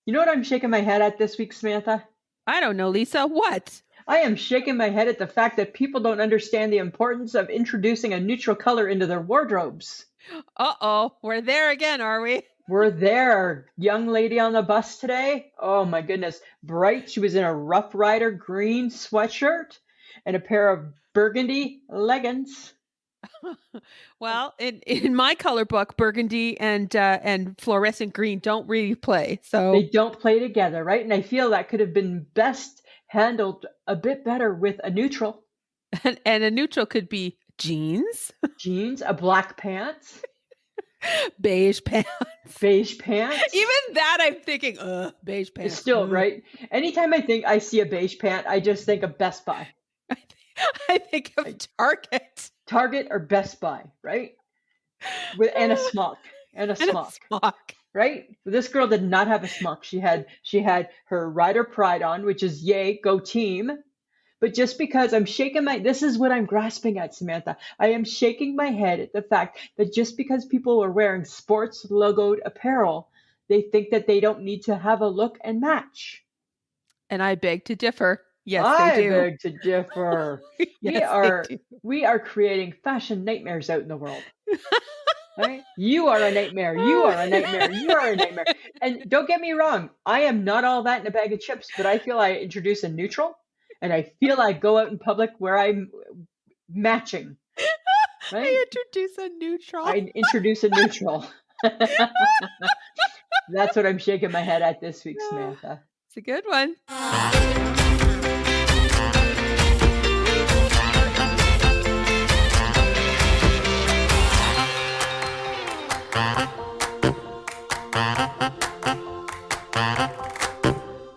You know what I'm shaking my head at this week, Samantha? I don't know, Lisa. What? I am shaking my head at the fact that people don't understand the importance of introducing a neutral color into their wardrobes. Uh-oh. We're there again, are we? We're there. Young lady on the bus today. Oh my goodness. Bright. She was in a Rough Rider green sweatshirt and a pair of burgundy leggings. Well, in my color book, burgundy and fluorescent green don't really play. So They don't play together, right? And I feel that could have been best handled a bit better with a neutral. and a neutral could be jeans, Jeans, a black pants, beige pants. beige pants. Even that I'm thinking, beige It's pants. still, right? Anytime I see a beige pant, I just think of Best Buy. I think of Target. Target or Best Buy, right? And a smock. And a smock. Right? This girl did not have a smock. She had her Rider Pride on, which is yay, go team. But just because this is what I'm grasping at, Samantha. I am shaking my head at the fact that just because people are wearing sports logoed apparel, they think that they don't need to have a look and match. And I beg to differ. Yes, I they do. beg to differ. Yes, we are creating fashion nightmares out in the world. Right? You are a nightmare. You are a nightmare. You are a nightmare. And don't get me wrong, I am not all that in a bag of chips, but I feel I introduce a neutral and I feel I go out in public where I'm matching. Right? I introduce a neutral. I introduce a neutral. That's what I'm shaking my head at this week, Samantha. It's a good one.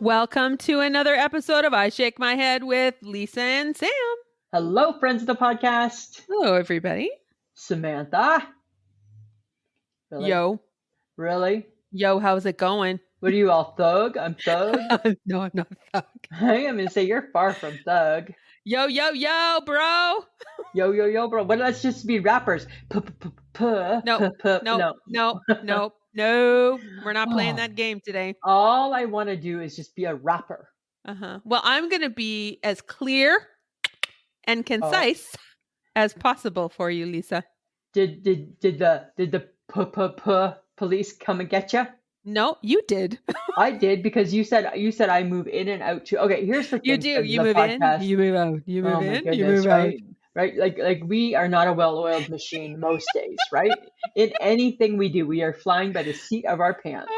Welcome to another episode of I Shake My Head with Lisa and Sam. Hello, friends of the podcast. Hello, everybody. Samantha. Really? Yo. Really? Yo, how's it going? What are you all, thug? I'm thug? No, I'm not thug. I am going to say you're far from thug. Yo, bro. Yo, bro. But let's just be rappers. No. We're not playing that game today. All I want to do is just be a rapper. Well, I'm going to be as clear and concise as possible for you, Lisa. Did the police come and get you? No, you did. I did because you said I move in and out too. Okay, here's the thing. You do. You move in. You move out. You move in. Goodness, you move right? out. Right? Like we are not a well-oiled machine most days, right? In anything we do, we are flying by the seat of our pants.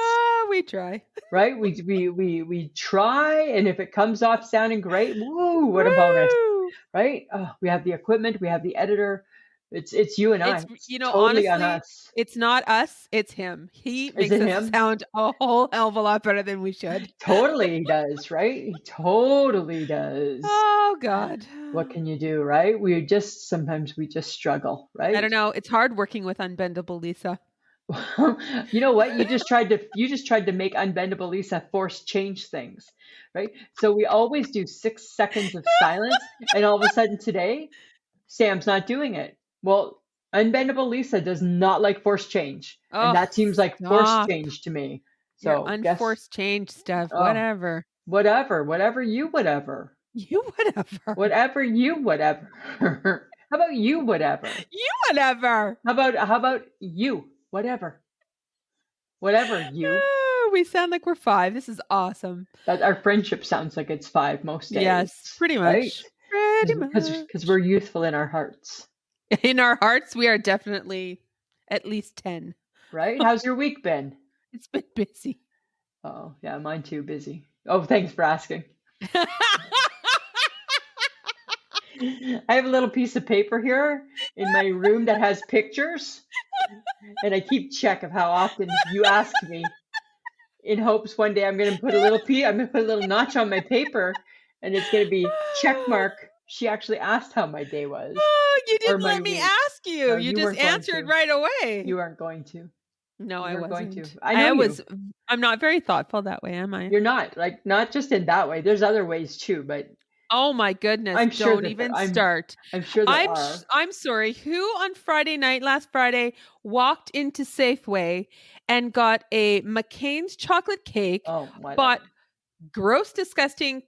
We try. Right? We try, and if it comes off sounding great, woo, what a bonus. Right? We have the equipment, we have the editor. It's you and I. You know, totally honestly, on us. It's not us, it's him. He makes us sound a whole hell of a lot better than we should. Totally he does, right? He totally does. Oh God. What can you do, right? Sometimes we just struggle, right? I don't know. It's hard working with Unbendable Lisa. You know what? You just tried to make Unbendable Lisa force change things, right? So we always do 6 seconds of silence, and all of a sudden today, Sam's not doing it. Well, Unbendable Lisa does not like force change, and that seems like force change to me. So unforced change stuff, whatever. Whatever you whatever. You whatever. Whatever you whatever. How about you whatever? You whatever. How about you whatever? Whatever you. We sound like we're 5. This is awesome. Our friendship sounds like it's 5 most days. Yes, pretty much. Right? Pretty much. Because we're youthful in our hearts. In our hearts, we are definitely at least 10. Right? How's your week been? It's been busy. Oh, yeah, mine too, busy. Oh, thanks for asking. I have a little piece of paper here in my room that has pictures, and I keep check of how often you ask me, in hopes one day I'm going to put a little notch on my paper, and it's going to be check mark. She actually asked how my day was. Oh, you didn't let me ask you. No, you just answered right away. You aren't going to. No, I wasn't. Going to. I was. I'm not very thoughtful that way, am I? You're not. Like, not just in that way. There's other ways too, but Oh my goodness, I'm sure don't that even start. I'm sure there are. I'm sorry, who on Friday night, last Friday, walked into Safeway and got a McCain's chocolate cake, Oh, whatever. bought gross, disgusting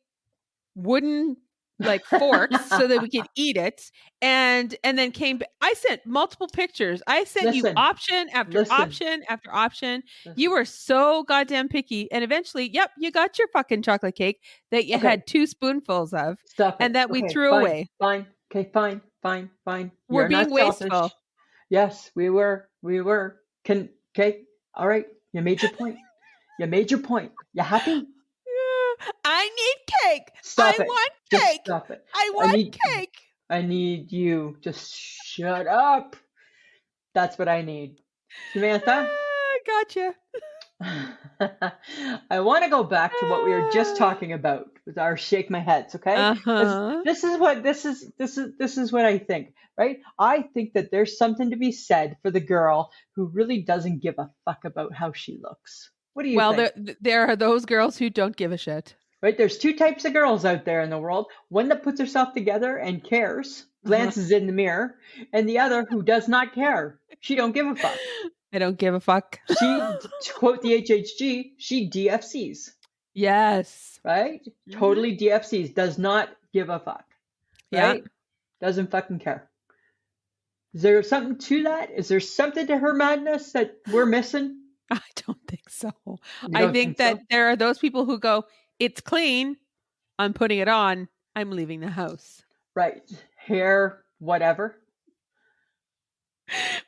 wooden like forks so that we could eat it, and then I sent multiple pictures. I sent you Listen, option after listen, option after option. You listen. were so goddamn picky, and eventually, yep, you got your fucking chocolate cake that you Okay, had 2 spoonfuls of stop and it. that we Okay, threw fine, away. fine. Okay, fine, fine, fine. We're You're being not selfish. wasteful. Yes, we were. We were. Okay, all right. You made your point. You made your point. You happy? I need cake. Stop I it. want Just cake. stop it. I I want need cake. I need you. Just shut up. That's what I need. Samantha? Gotcha. I want to go back to what we were just talking about with our shake my heads, okay? Because Uh-huh. this is what I think, right? I think that there's something to be said for the girl who really doesn't give a fuck about how she looks. What do you Well, think? there are those girls who don't give a shit. Right? There's two types of girls out there in the world. One that puts herself together and cares, glances in the mirror, and the other who does not care. She don't give a fuck. I don't give a fuck. She, to quote the HHG, she DFCs. Yes. Right? Totally DFCs. Does not give a fuck. Right? Yeah. Doesn't fucking care. Is there something to that? Is there something to her madness that we're missing? I don't think so. You I don't think so? that there are those people who go, it's clean. I'm putting it on. I'm leaving the house. Right. Hair, whatever.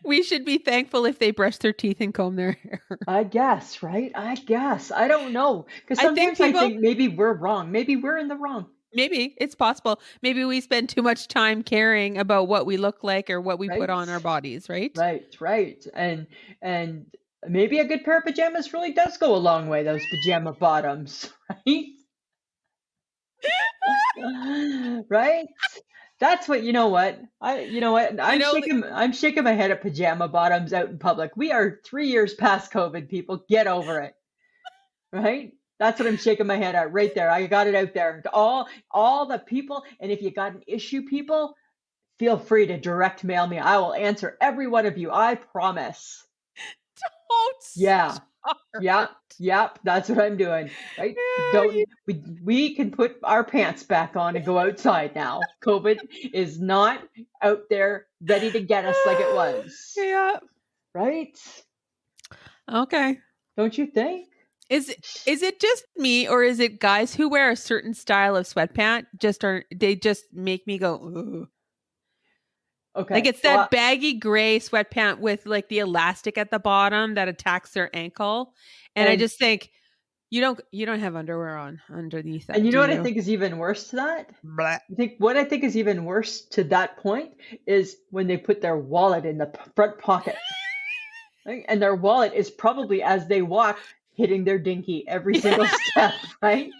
We should be thankful if they brush their teeth and comb their hair. I guess, right? I guess. I don't know. Because I think sometimes I think maybe we're wrong. Maybe we're in the wrong. Maybe it's possible. Maybe we spend too much time caring about what we look like or what we Right? put on our bodies, right? Right. And maybe a good pair of pajamas really does go a long way, those pajama bottoms, right? Right? That's what I'm shaking my head at pajama bottoms out in public. We are 3 years past COVID, people. Get over it. Right? That's what I'm shaking my head at right there. I got it out there. To all the people, and if you got an issue, people, feel free to direct mail me. I will answer every one of you. I promise. Don't Yep. That's what I'm doing. Right? We can put our pants back on and go outside now. COVID is not out there ready to get us like it was. Yeah. Right? Okay. Don't you think? Is it just me, or is it guys who wear a certain style of sweatpant they just make me go, ooh. Okay. Like it's that baggy gray sweatpant with like the elastic at the bottom that attacks their ankle. And I just think you don't have underwear on underneath that. And you know what I think is even worse to that? Blah. What I think is even worse to that point is when they put their wallet in the front pocket. Right? And their wallet is probably, as they walk, hitting their dinky every single step, right?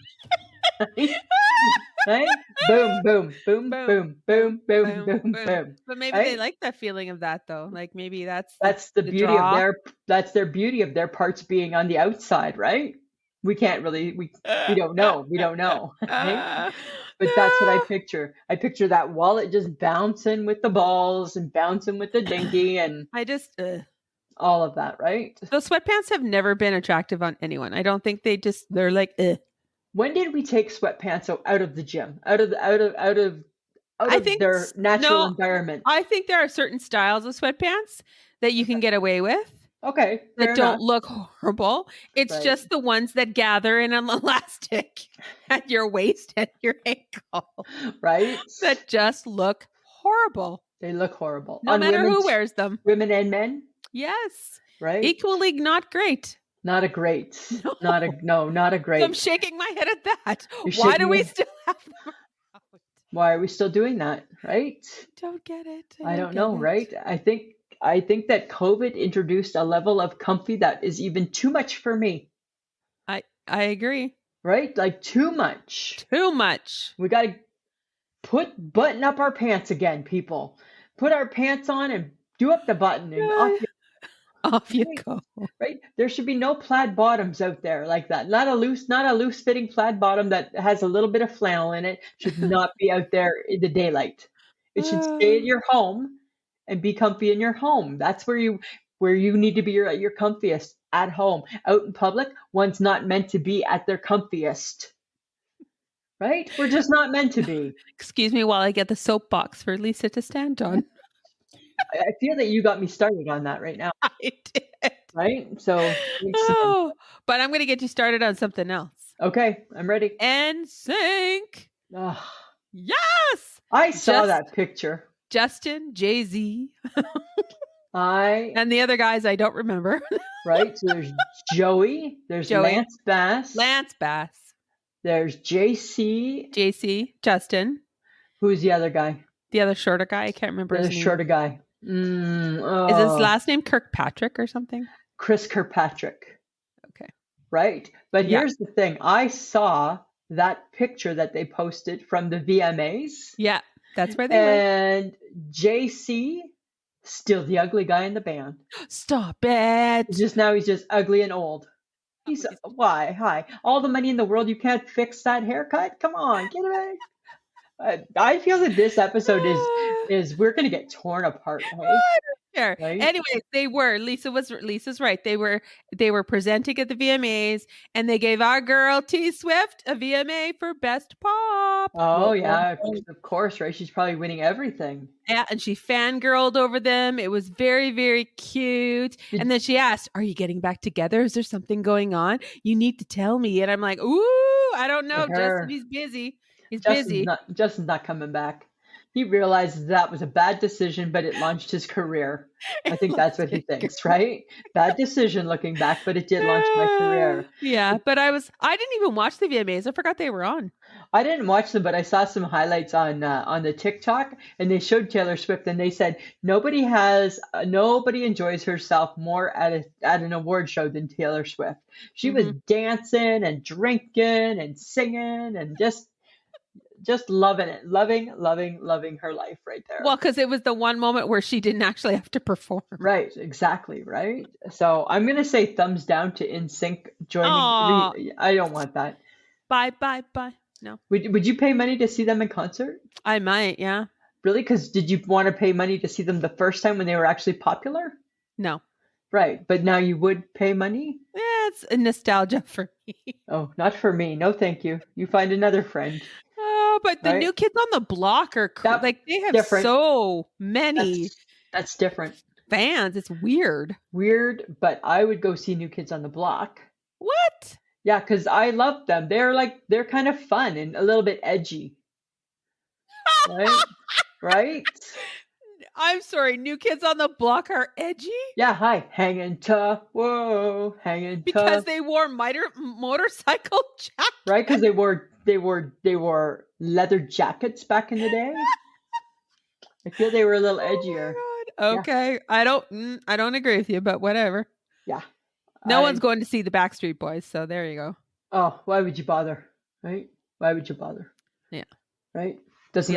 Right? Boom, boom, boom, boom, boom, boom, boom, boom. But maybe they like that feeling of that though. Like maybe that's the beauty of their beauty of their parts being on the outside, right? We can't really we don't know. We don't know. Right? But that's what I picture. I picture that wallet just bouncing with the balls and bouncing with the dinky and all of that, right? Those sweatpants have never been attractive on anyone. I don't think they're like When did we take sweatpants out of the gym? Out of their natural environment? I think there are certain styles of sweatpants that you can get away with. Okay. That don't look horrible. It's just the ones that gather in an elastic at your waist and your ankle. Right. That just look horrible. They look horrible. No matter who wears them. Women and men? Yes. Right. Equally not great. Not a great. No. Not a great. So I'm shaking my head at that. Why do we still have them around? Why are we still doing that? Right? Don't get it. I don't know, right? I think that COVID introduced a level of comfy that is even too much for me. I agree. Right? Like too much. Too much. We got to button up our pants again, people. Put our pants on and do up the button and off you. Off you Right? go. Right? There should be no plaid bottoms out there like that. Not a loose fitting plaid bottom that has a little bit of flannel in it should not be out there in the daylight. It should stay in your home and be comfy in your home. That's where you need to be at your comfiest at home. Out in public, one's not meant to be at their comfiest. Right? We're just not meant to be. Excuse me while I get the soapbox for Lisa to stand on. I feel that you got me started on that right now. I did. Right? So, but I'm going to get you started on something else. Okay, I'm ready. NSYNC. Oh, yes. I saw that picture. Justin, Jay-Z. And the other guys I don't remember. Right? So there's Joey. There's Joey. Lance Bass. There's JC. Justin. Who's the other guy? The other shorter guy. I can't remember his name. The shorter guy. Is his last name Kirkpatrick or something? Chris Kirkpatrick. Okay. Right? But here's the thing. I saw that picture that they posted from the VMAs. Yeah, that's where they were. And JC, still the ugly guy in the band. Stop it. He's just ugly and old. Why? Hi. All the money in the world, you can't fix that haircut? Come on, get away. I feel that this episode is we're gonna get torn apart. Right? Anyway, they were. Lisa's right. They were presenting at the VMAs, and they gave our girl T Swift a VMA for Best Pop. Oh yeah, of course, right? She's probably winning everything. Yeah, and she fangirled over them. It was very, very cute. And then she asked, "Are you getting back together? Is there something going on? You need to tell me." And I'm like, "Ooh, I don't know, Justin. He's busy. Justin's not coming back. He realizes that was a bad decision, but it launched his career. I think that's what he thinks, right? Bad decision looking back, but it did launch my career. Yeah, but I didn't even watch the VMAs. I forgot they were on. I didn't watch them, but I saw some highlights on the TikTok, and they showed Taylor Swift, and they said nobody enjoys herself more at an award show than Taylor Swift. She was dancing and drinking and singing and just loving it, loving her life right there. Well, because it was the one moment where she didn't actually have to perform. Right, exactly, right? So I'm going to say thumbs down to NSYNC joining. I don't want that. Bye. No. Would you pay money to see them in concert? I might, yeah. Really? Because did you want to pay money to see them the first time when they were actually popular? No. Right, but now you would pay money? Yeah, it's a nostalgia for me. Oh, not for me. No, thank you. You find another friend. But the New Kids on the Block are they have so many. That's different. Fans. It's weird. But I would go see New Kids on the Block. What? Yeah, because I love them. They're kind of fun and a little bit edgy. Right? Right? I'm sorry, New Kids on the Block are edgy? Yeah, hi. Hanging tough. Whoa, hanging tough. Because they wore motorcycle jackets. Right, because they wore leather jackets back in the day. I feel they were a little edgier. Okay, yeah. I don't agree with you, but whatever. Yeah. No one's going to see the Backstreet Boys, so there you go. Oh, why would you bother? Right? Why would you bother? Yeah. Right? Doesn't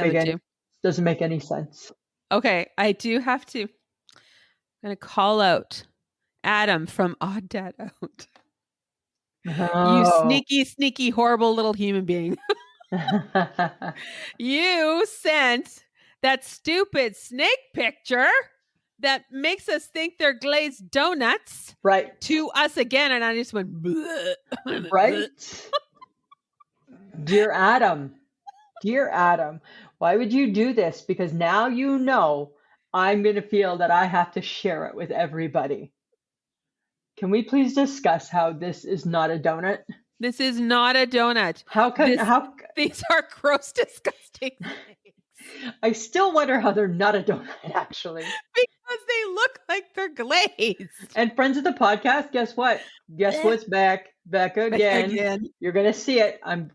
make any sense. Okay, I do have to. I'm going to call out Adam from Odd Dad Out. Oh. You sneaky, sneaky, horrible little human being. You sent that stupid snake picture that makes us think they're glazed donuts to us again, and I just went, bleh. Right? Dear Adam, why would you do this? Because now you know I'm going to feel that I have to share it with everybody. Can we please discuss how this is not a donut? This is not a donut. These are gross, disgusting things. I still wonder how they're not a donut, actually. Because they look like they're glazed. And friends of the podcast, guess what? Guess what's back? Back again. You're gonna see it. I'm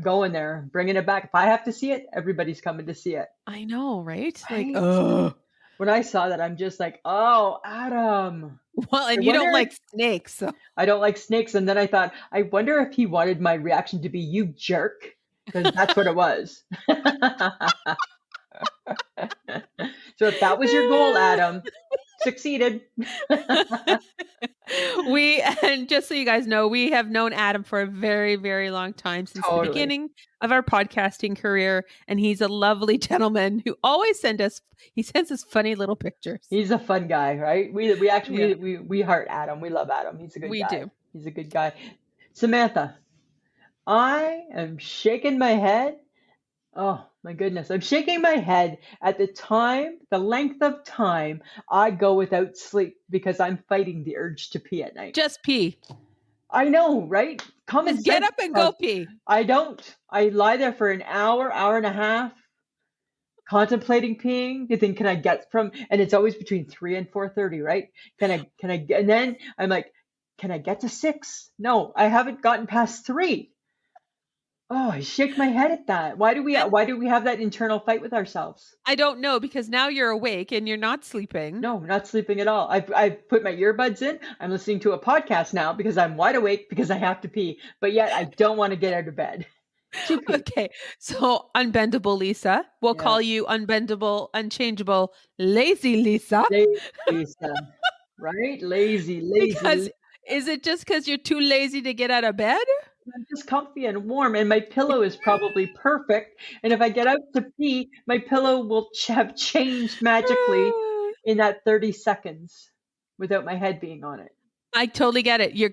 going there, bringing it back. If I have to see it, everybody's coming to see it. I know, right? Like, when I saw that, I'm just like, oh, Adam. Well, and you don't like snakes, so I don't like snakes. And then I thought, I wonder if he wanted my reaction to be "you jerk," because that's what it was. So if that was your goal, Adam, Succeeded. And just so you guys know, we have known Adam for a very, very long time, since the beginning of our podcasting career. And he's a lovely gentleman who always sends us funny little pictures. He's a fun guy, right? We actually, we heart Adam. We love Adam. He's a good guy. We do. He's a good guy. Samantha, I am shaking my head. Oh my goodness. I'm shaking my head at the length of time I go without sleep because I'm fighting the urge to pee at night. Just pee. I know, right? Just get up and go pee. I don't. I lie there for an hour and a half, contemplating peeing. You think, can I get from? And it's always between 3 and 4:30, right? Can I? And then I'm like, can I get to 6? No, I haven't gotten past 3. Oh, I shake my head at that. Why do we have that internal fight with ourselves? I don't know, because now you're awake and you're not sleeping. No, not sleeping at all. I've put my earbuds in. I'm listening to a podcast now because I'm wide awake because I have to pee, but yet I don't want to get out of bed. Okay, so unbendable Lisa. We'll call you unbendable, unchangeable, lazy Lisa. Lazy Lisa, right? Lazy. Because is it just because you're too lazy to get out of bed? I'm just comfy and warm, and my pillow is probably perfect. And if I get out to pee, my pillow will have changed magically in that 30 seconds without my head being on it. I totally get it. You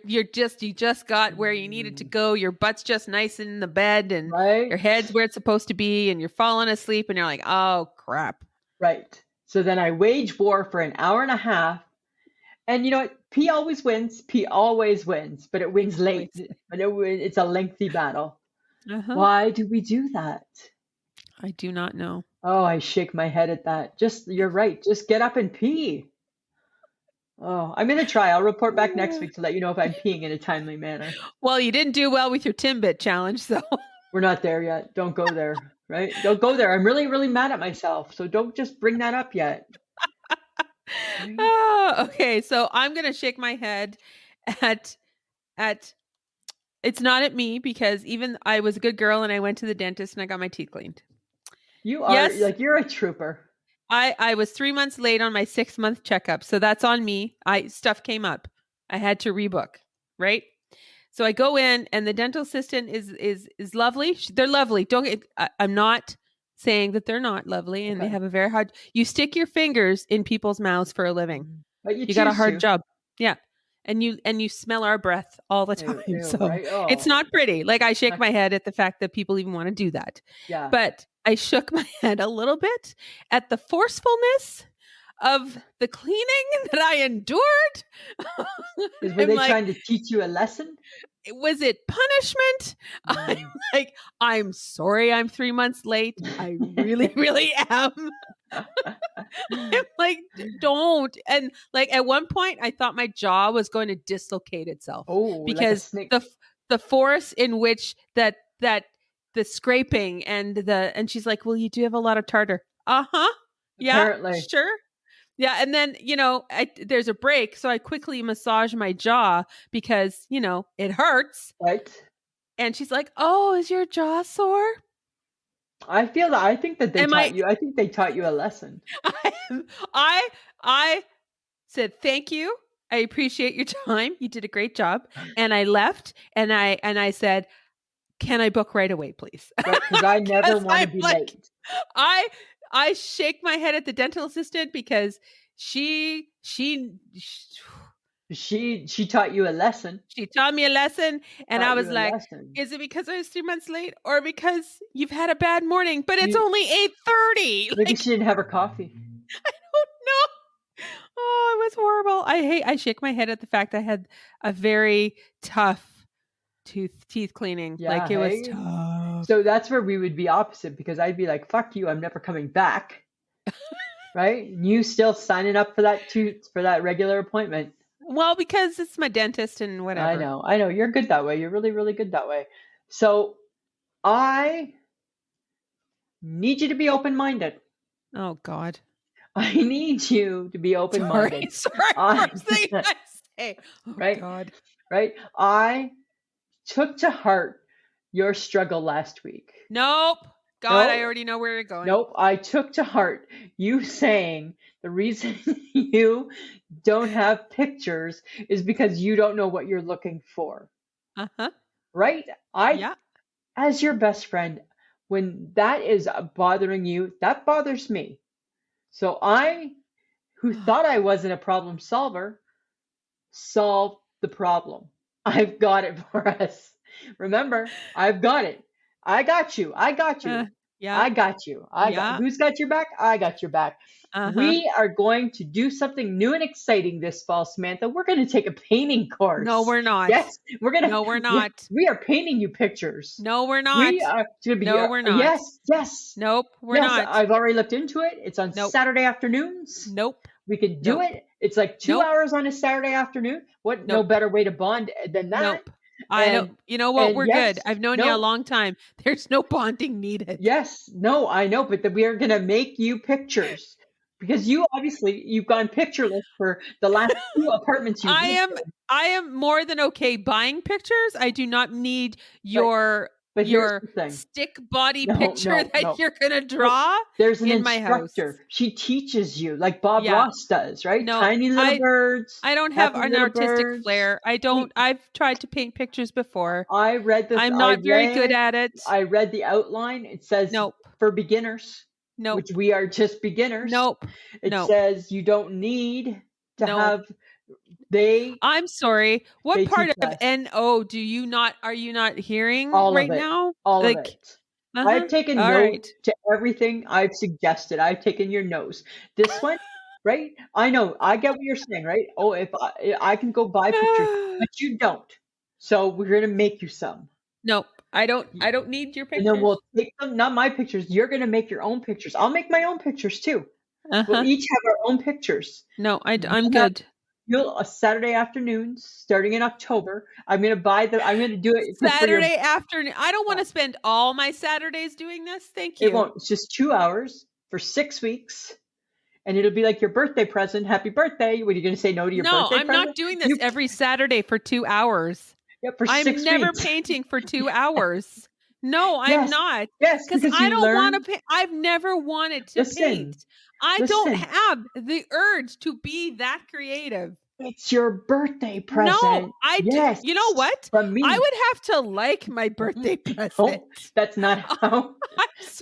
just got where you needed to go. Your butt's just nice in the bed, and your head's where it's supposed to be, and you're falling asleep, and you're like, oh crap. Right. So then I wage war for an hour and a half. And you know what? Pee always wins. Pee always wins, but it wins late. But it's a lengthy battle. Why do we do that? I do not know. Oh, I shake my head at that. You're right. Just get up and pee. Oh, I'm going to try. I'll report back next week to let you know if I'm peeing in a timely manner. Well, you didn't do well with your Timbit challenge, so. We're not there yet. Don't go there, right? Don't go there. I'm really, really mad at myself. So don't just bring that up yet. Oh, okay. So I'm going to shake my head at it's not at me, because even I was a good girl and I went to the dentist and I got my teeth cleaned. You are you're a trooper. I was 3 months late on my 6-month checkup. So that's on me. Stuff came up. I had to rebook, right? So I go in and the dental assistant is lovely. They're lovely. I'm not saying that they're not lovely, and they have a very hard. You stick your fingers in people's mouths for a living. But you got a hard job. Yeah. And you smell our breath all the time. It's not pretty. Like, I shake my head at the fact that people even want to do that. Yeah. But I shook my head a little bit at the forcefulness of the cleaning that I endured. Were they trying to teach you a lesson? Was it punishment? I'm like, I'm sorry I'm 3 months late. I really, really am. I'm like, don't. And like, at one point I thought my jaw was going to dislocate itself. Because the force in which that the scraping and she's like, well, you do have a lot of tartar. Yeah, apparently. Sure. Yeah. And then, there's a break. So I quickly massage my jaw because, it hurts. Right. And she's like, oh, is your jaw sore? I think that they taught you a lesson. I said, thank you. I appreciate your time. You did a great job. And I left and I said, can I book right away, please? Because I never want to be late. I shake my head at the dental assistant because she taught you a lesson. She taught me a lesson, and I was like, is it because I was 3 months late or because you've had a bad morning? But it's only 8:30. Maybe she didn't have her coffee. I don't know. Oh, it was horrible. I shake my head at the fact I had a very tough teeth cleaning. Yeah, it was tough. So that's where we would be opposite, because I'd be like, fuck you, I'm never coming back. Right? You still signing up for that regular appointment. Well, because it's my dentist and whatever. I know. You're good that way. You're really, really good that way. So I need you to be open-minded. Oh, God. I need you to be open-minded. Sorry. First thing I say. Oh, right? God. Right? I took to heart your struggle last week. Nope. God, I already know where you're going. Nope. I took to heart you saying the reason you don't have pictures is because you don't know what you're looking for. Uh-huh. Right? As your best friend, when that is bothering you, that bothers me. So I, who thought I wasn't a problem solver, solved the problem. I've got it for us. Remember, I've got it. I got you. I got you. I got you. Who's got your back? I got your back. We are going to do something new and exciting this fall, Samantha. We're going to take a painting course. No, we're not. Yes, we're going to. No, we're not. We are painting you pictures. No, we're not. We are to be. No, we're not. Yes. Nope, we're not. I've already looked into it. It's on Saturday afternoons. Nope. We can do it. It's like 2 hours on a Saturday afternoon. What? No better way to bond than that. Nope. I don't. You know what? We're good. I've known you a long time. There's no bonding needed. Yes. No, I know, but we are going to make you pictures because you've gone pictureless for the last 2 apartments you've lived in. I am more than okay buying pictures. I do not need your stick body picture that you're going to draw. There's an in instructor. My house. She teaches you like Bob Ross does, right? No, Tiny little birds. I don't have an artistic flair. I don't. I've tried to paint pictures before. I read this. I'm not very good at it. I read the outline. It says for beginners. Nope. Which we are just beginners. Nope. It says you don't need to have. I'm sorry. What part of NO are you not hearing now? All of it. I've taken note to everything I've suggested. I've taken your nose. This one, right? I know. I get what you're saying, right? Oh, if I can go buy pictures, but you don't. So we're going to make you some. Nope. I don't need your pictures. And then we'll take them, not my pictures. You're going to make your own pictures. I'll make my own pictures too. We'll each have our own pictures. No, I'm good. Saturday afternoons starting in October. I'm going to do it Saturday afternoon. I don't want to spend all my Saturdays doing this. Thank you. It won't. It's just 2 hours for 6 weeks. And it'll be like your birthday present. Happy birthday. What are you going to say no to your birthday present? No, I'm not doing this every Saturday for 2 hours. Yeah, for 6 weeks. I'm never painting for 2 hours. No, I'm not. Yes, because I don't want to paint. I've never wanted to paint. I don't have the urge to be that creative. It's your birthday present. No, do. You know what? From me. I would have to like my birthday present. No, that's not how.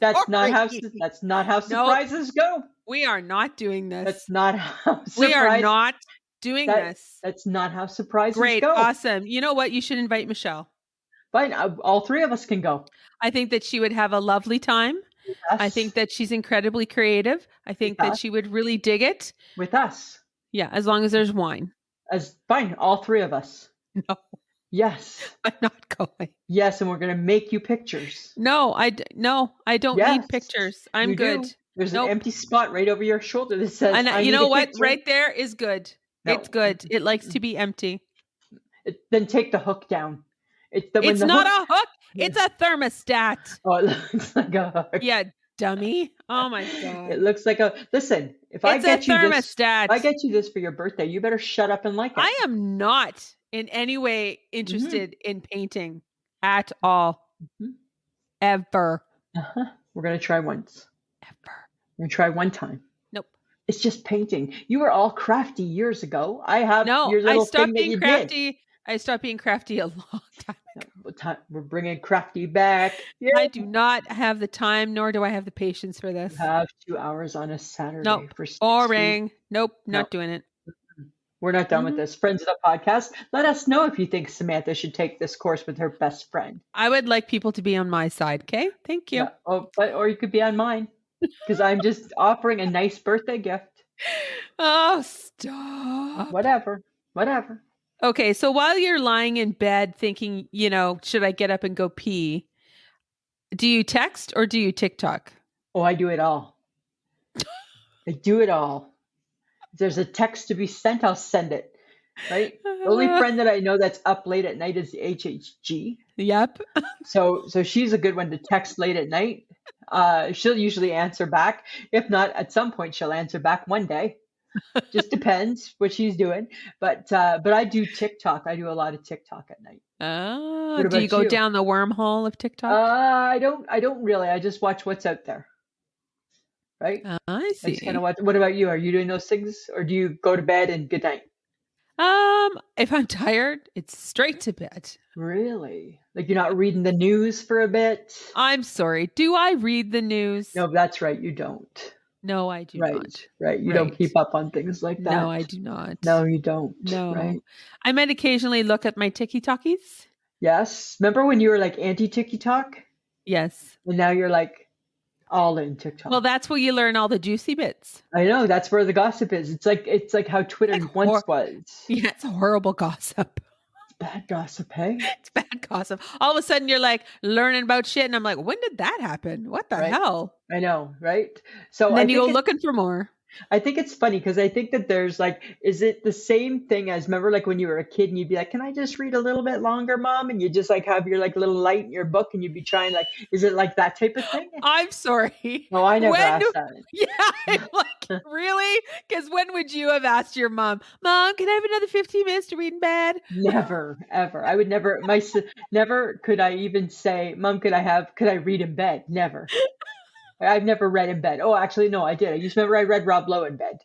That's not how surprises go. We are not doing this. That's not how. We are not doing this. That's not how surprises go. Great, awesome. You know what? You should invite Michelle. Fine, all 3 of us can go. I think that she would have a lovely time. Yes. I think that she's incredibly creative. I think that she would really dig it. With us. Yeah, as long as there's wine. Fine, all 3 of us. No. Yes. I'm not going. Yes, and we're going to make you pictures. No, I don't need pictures. I'm good. There's an empty spot right over your shoulder that says, you know what? Right there is good. No. It's good. It likes to be empty. Then take the hook down. It's not a hook. It's a thermostat. Oh, it looks like a hook. Yeah, dummy. Oh my God. It looks like listen, if I get you this for your birthday, you better shut up and like it. I am not in any way interested in painting at all. Mm-hmm. Ever. We're going to try once. Ever. We're going to try one time. Nope. It's just painting. You were all crafty years ago. I stopped being crafty. I stopped being crafty a long time ago. We're bringing crafty back. Yeah. I do not have the time, nor do I have the patience for this. You have 2 hours on a Saturday. Nope. For 6 boring. weeks. Nope. Not doing it. We're not done with this. Friends of the podcast, let us know if you think Samantha should take this course with her best friend. I would like people to be on my side. Okay. Thank you. Yeah. Or you could be on mine because I'm just offering a nice birthday gift. Oh, stop. Whatever. Okay, so while you're lying in bed thinking, should I get up and go pee? Do you text or do you TikTok? Oh, I do it all. I do it all. If there's a text to be sent, I'll send it. Right? The only friend that I know that's up late at night is the HHG. Yep. So she's a good one to text late at night. She'll usually answer back. If not, at some point she'll answer back one day. Just depends what she's doing. But I do TikTok. I do a lot of TikTok at night. Oh, What do you about go you? down the wormhole of TikTok? I don't really. I just watch what's out there. Right? I I just kind of see. watch. What about you? Are you doing those things, or do you go to bed and good night? If I'm tired, it's straight to bed. Really? Like you're not reading the news for a bit? I'm sorry. Do I read the news? No, that's right. You don't. No, I do Right, not. right. You don't Right. keep up on things like No, that. I do not. No, you don't. No. Right? I might occasionally look at my TikTokies. Yes. Remember when you were like anti TikTok, Yes. and now you're like all in Well, TikTok? that's where you learn all the juicy bits. I know that's where the gossip is. It's like how It's like Twitter once was. yeah, it's horrible gossip. It's bad gossip, hey? It's bad gossip. All of a sudden you're like learning about shit and I'm like, when did that happen? What the Right? hell? I know, right? So And then you go looking for more. I think it's funny because I think that there's like, is it the same thing as remember like when you were a kid and you'd be like, can I just read a little bit longer, mom? And you just like have your like little light in your book and you'd be trying like, is it like that type of thing? I'm sorry. No, I never When asked that. yeah, I'm like, really? Because when would you have asked your mom, Mom, can I have another 15 minutes to read in bed? Never, ever. I would never, never could I even say, Mom, could I read in bed? Never. I've never read in bed. Oh, actually, no, I did. I used to remember I read Rob Lowe in bed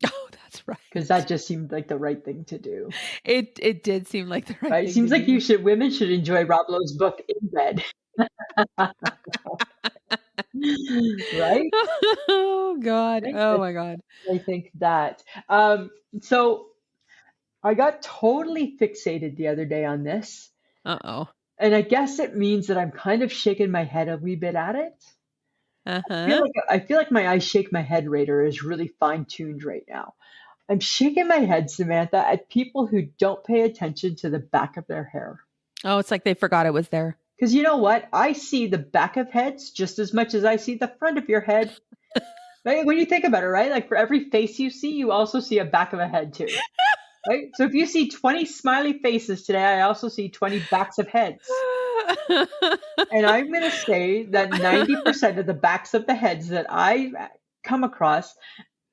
Oh, that's right. because that just seemed like the right thing to do. It did seem like the right Right? It thing seems to like do. women should enjoy Rob Lowe's book in bed. Right? Oh God. Right? Oh my God. I think that. So I got totally fixated the other day on this. Uh-oh. And I guess it means that I'm kind of shaking my head a wee bit at it. Uh-huh. I feel like my I shake my head radar is really fine tuned right now. I'm shaking my head, Samantha, at people who don't pay attention to the back of their hair. Oh, it's like they forgot it was there. Because you know what? I see the back of heads just as much as I see the front of your head. Right? When you think about it, right? Like for every face you see, you also see a back of a head too. Right? So if you see 20 smiley faces today, I also see 20 backs of heads. And I'm going to say that 90% of the backs of the heads that I come across,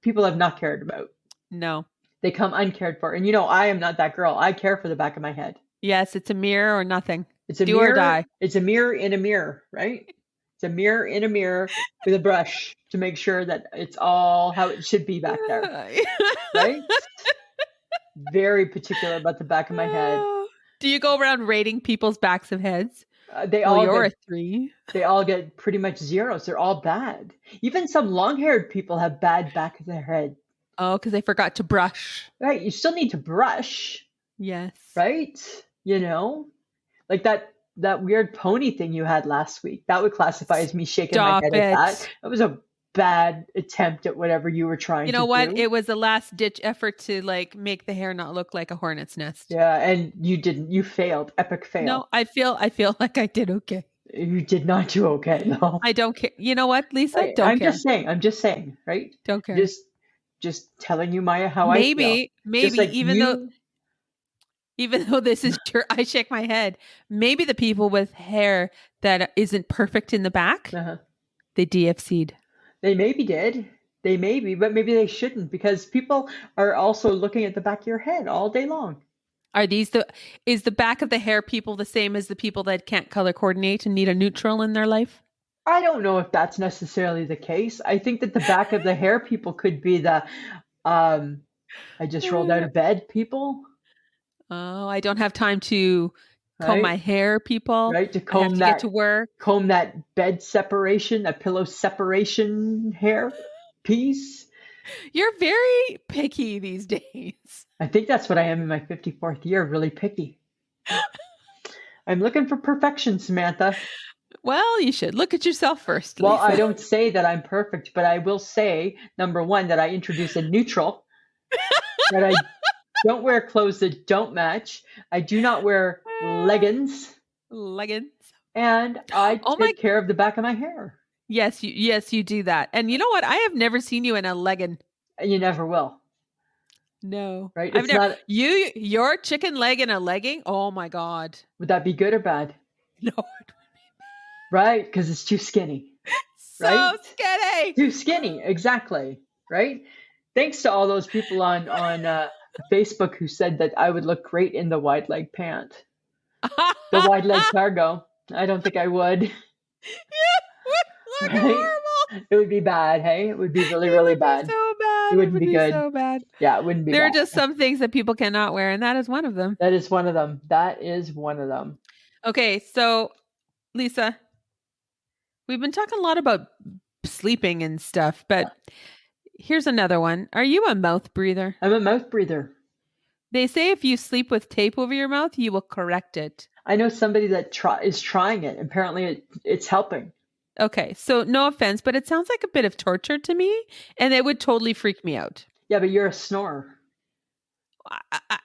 people have not cared about. No. They come uncared for. And you know, I am not that girl. I care for the back of my head. Yes, it's a mirror or nothing. It's a Do mirror. or die. It's a mirror in a mirror, right? It's a mirror in a mirror with a brush to make sure that it's all how it should be back there. Right? Very particular about the back of my head. Do you go around rating people's backs of heads? You're a 3. They all get pretty much zeros. They're all bad. Even some long-haired people have bad back of their head. Oh, because they forgot to brush. Right. You still need to brush. Yes. Right? You know? Like that weird pony thing you had last week. That would classify as me shaking my head at that. That was a bad attempt at whatever you were trying to do. You know what? It was a last ditch effort to like make the hair not look like a hornet's nest. Yeah, and you didn't. You failed. Epic fail. No, I feel like I did okay. You did not do okay. No. I don't care. You know what, Lisa? Don't care. I'm just saying, right? Don't care. Just telling you how I feel. Maybe like even though this is true, I shake my head. Maybe the people with hair that isn't perfect in the back, they DFC'd. They maybe did. They maybe, but maybe they shouldn't because people are also looking at the back of your head all day long. Is the back of the hair people the same as the people that can't color coordinate and need a neutral in their life? I don't know if that's necessarily the case. I think that the back of the hair people could be the I just rolled out of bed people. Oh, I don't have time to comb my hair, people. Right, to comb to get to work. Comb that bed separation, that pillow separation hair piece. You're very picky these days. I think that's what I am in my 54th year, really picky. I'm looking for perfection, Samantha. Well, you should look at yourself first. Well, Lisa. I don't say that I'm perfect, but I will say, number one, that I introduce a neutral, that I don't wear clothes that don't match. I do not wear leggings. And I take care of the back of my hair. Yes, you do that. And you know what? I have never seen you in a legging. You never will. No. Right? I've never your chicken leg in a legging? Oh my God. Would that be good or bad? No, it would be bad. Right? Because it's too skinny. So skinny. Too skinny, exactly. Right? Thanks to all those people on Facebook who said that I would look great in the wide leg pant. The wide leg cargo. I don't think I would. Yeah, look horrible. It would be bad, hey? It would be really, really bad. So bad. It wouldn't be good. So bad. Yeah, it wouldn't be There bad. are just some things that people cannot wear, and that is one of them. That is one of them. That is one of them. Okay, so Lisa, we've been talking a lot about sleeping and stuff, but here's another one. Are you a mouth breather? I'm a mouth breather. They say if you sleep with tape over your mouth, you will correct it. I know somebody that is trying it. Apparently, it's helping. Okay, so no offense, but it sounds like a bit of torture to me, and it would totally freak me out. Yeah, but you're a snorer.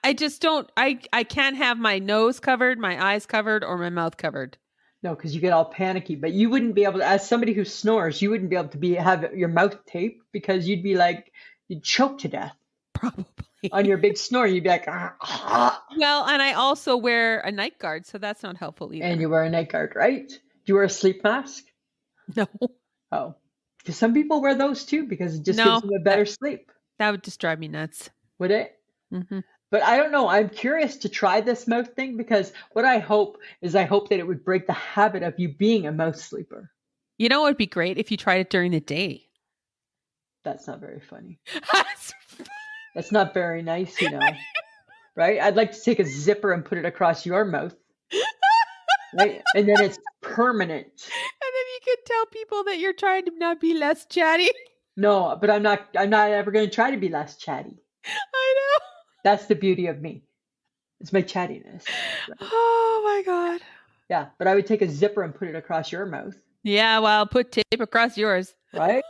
I just don't. I can't have my nose covered, my eyes covered, or my mouth covered. No, because you get all panicky. But you wouldn't be able to, as somebody who snores, you wouldn't be able to have your mouth taped because you'd be like, you'd choke to death. Probably. On your big snore, you'd be like, ah. Well, and I also wear a night guard, so that's not helpful either. And you wear a night guard, right? Do you wear a sleep mask? No. Oh. Because some people wear those too because it just gives them a better sleep. That would just drive me nuts. Would it? Mm-hmm. But I don't know. I'm curious to try this mouth thing because what I hope that it would break the habit of you being a mouth sleeper. You know what would be great if you tried it during the day? That's not very funny. That's not very nice, you know. Right? I'd like to take a zipper and put it across your mouth. Right? And then it's permanent. And then you can tell people that you're trying to not be less chatty. No, but I'm not ever going to try to be less chatty. I know. That's the beauty of me. It's my chattiness. Right? Oh my God. Yeah, but I would take a zipper and put it across your mouth. Yeah, well, put tape across yours. Right?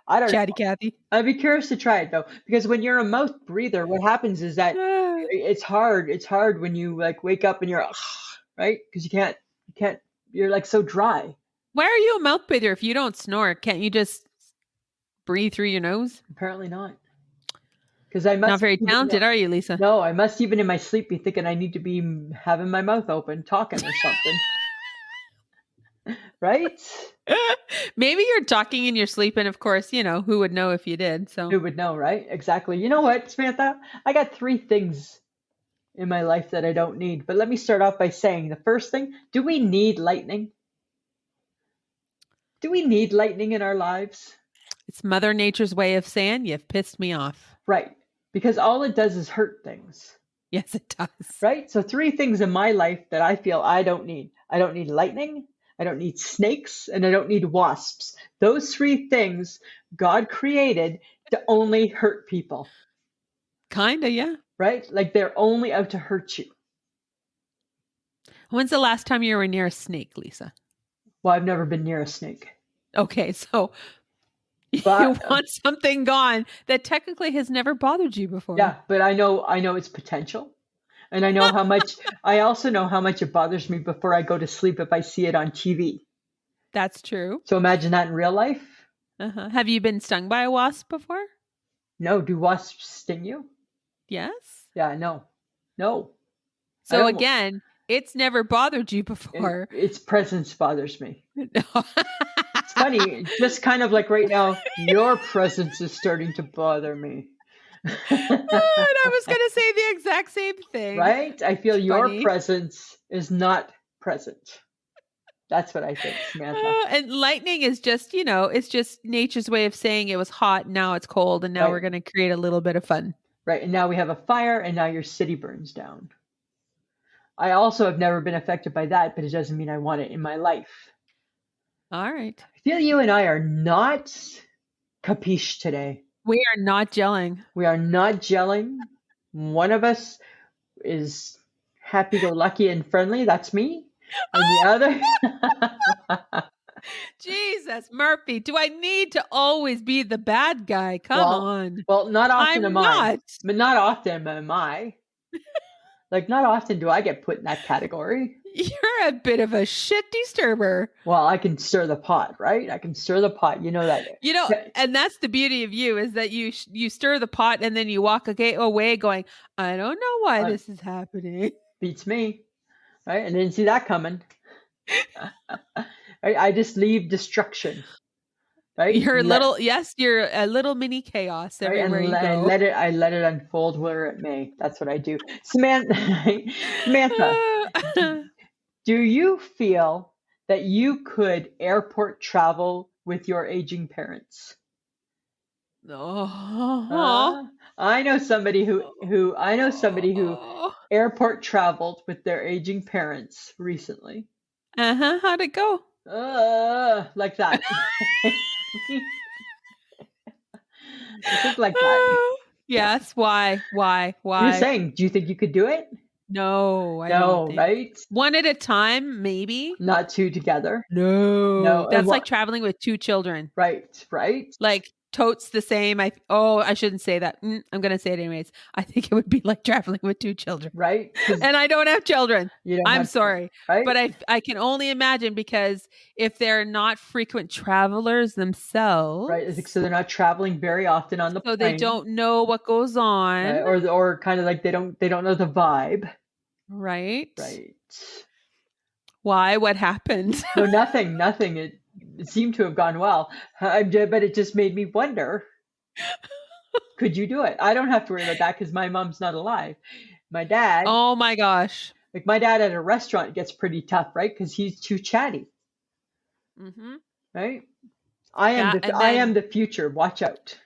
I don't Chatty know. Cathy. I'd be curious to try it though, because when you're a mouth breather, what happens is that it's hard. It's hard when you like wake up and you're right because you can't. You're like so dry. Why are you a mouth breather if you don't snore? Can't you just breathe through your nose? Apparently not. Because I must not very talented, are you, Lisa? No, I must even in my sleep be thinking I need to be having my mouth open, talking or something. Right? Maybe you're talking in your sleep, and of course, you know, who would know if you did? So who would know, right? Exactly. You know what, Samantha? I got 3 things in my life that I don't need. But let me start off by saying the first thing, do we need lightning? Do we need lightning in our lives? It's Mother Nature's way of saying you've pissed me off. Right. Because all it does is hurt things. Yes, it does. Right? So 3 things in my life that I feel I don't need. I don't need lightning, I don't need snakes, and I don't need wasps. Those 3 things God created to only hurt people. Kinda, yeah. Right? Like they're only out to hurt you. When's the last time you were near a snake, Lisa? Well, I've never been near a snake. Okay, so but, you want something gone that technically has never bothered you before. Yeah, but I know its potential. And I know how much, I also know how much it bothers me before I go to sleep if I see it on TV. That's true. So imagine that in real life. Uh-huh. Have you been stung by a wasp before? No. Do wasps sting you? Yes. Yeah, no. So again, it's never bothered you before. Its presence bothers me. It's funny, just kind of like right now, your presence is starting to bother me. And I was going to say the exact same thing. Right? I feel your presence is not present. That's what I think, Samantha. And lightning is just, you know, it's just nature's way of saying it was hot, now it's cold, and now we're going to create a little bit of fun. Right, and now we have a fire, and now your city burns down. I also have never been affected by that, but it doesn't mean I want it in my life. All right. I feel you and I are not capiche today. We are not gelling. We are not gelling. One of us is happy-go-lucky and friendly. That's me. And the other... Jesus, Murphy, do I need to always be the bad guy? Come on. Well, not often I'm am not. I. But not often am I. Like, not often do I get put in that category. You're a bit of a shit disturber. Well, I can stir the pot, right? I can stir the pot. You know that. You know, and that's the beauty of you is that you stir the pot and then you walk away going, I don't know why this is happening. Beats me, right? And didn't see that coming. I just leave destruction. right? You're a little mini chaos Right, everywhere and you go. I let it unfold where it may. That's what I do. Samantha, do you feel that you could airport travel with your aging parents? Oh. I know somebody who airport traveled with their aging parents recently. How'd it go? Like that. Just like that. Yes. Why? I'm just saying, do you think you could do it? No, I don't No, think. right? One at a time, maybe. Not two together. No. No, That's like traveling with 2 children. right, right. Like totes the same. I shouldn't say that. I'm going to say it anyways. I think it would be like traveling with 2 children. Right? And I don't have children. You don't I'm have sorry. right? But I can only imagine, because if they're not frequent travelers themselves, Right. So they're not traveling very often on the so they plane. don't know what goes on. Right? Or kind of like they don't know the vibe. Right. Right. Why? What happened? No, nothing. It seemed to have gone well. But it just made me wonder, could you do it? I don't have to worry about that because my mom's not alive. My dad, Oh my gosh. like my dad at a restaurant gets pretty tough, right? Because he's too chatty, Mm-hmm. right? I am the future. Watch out.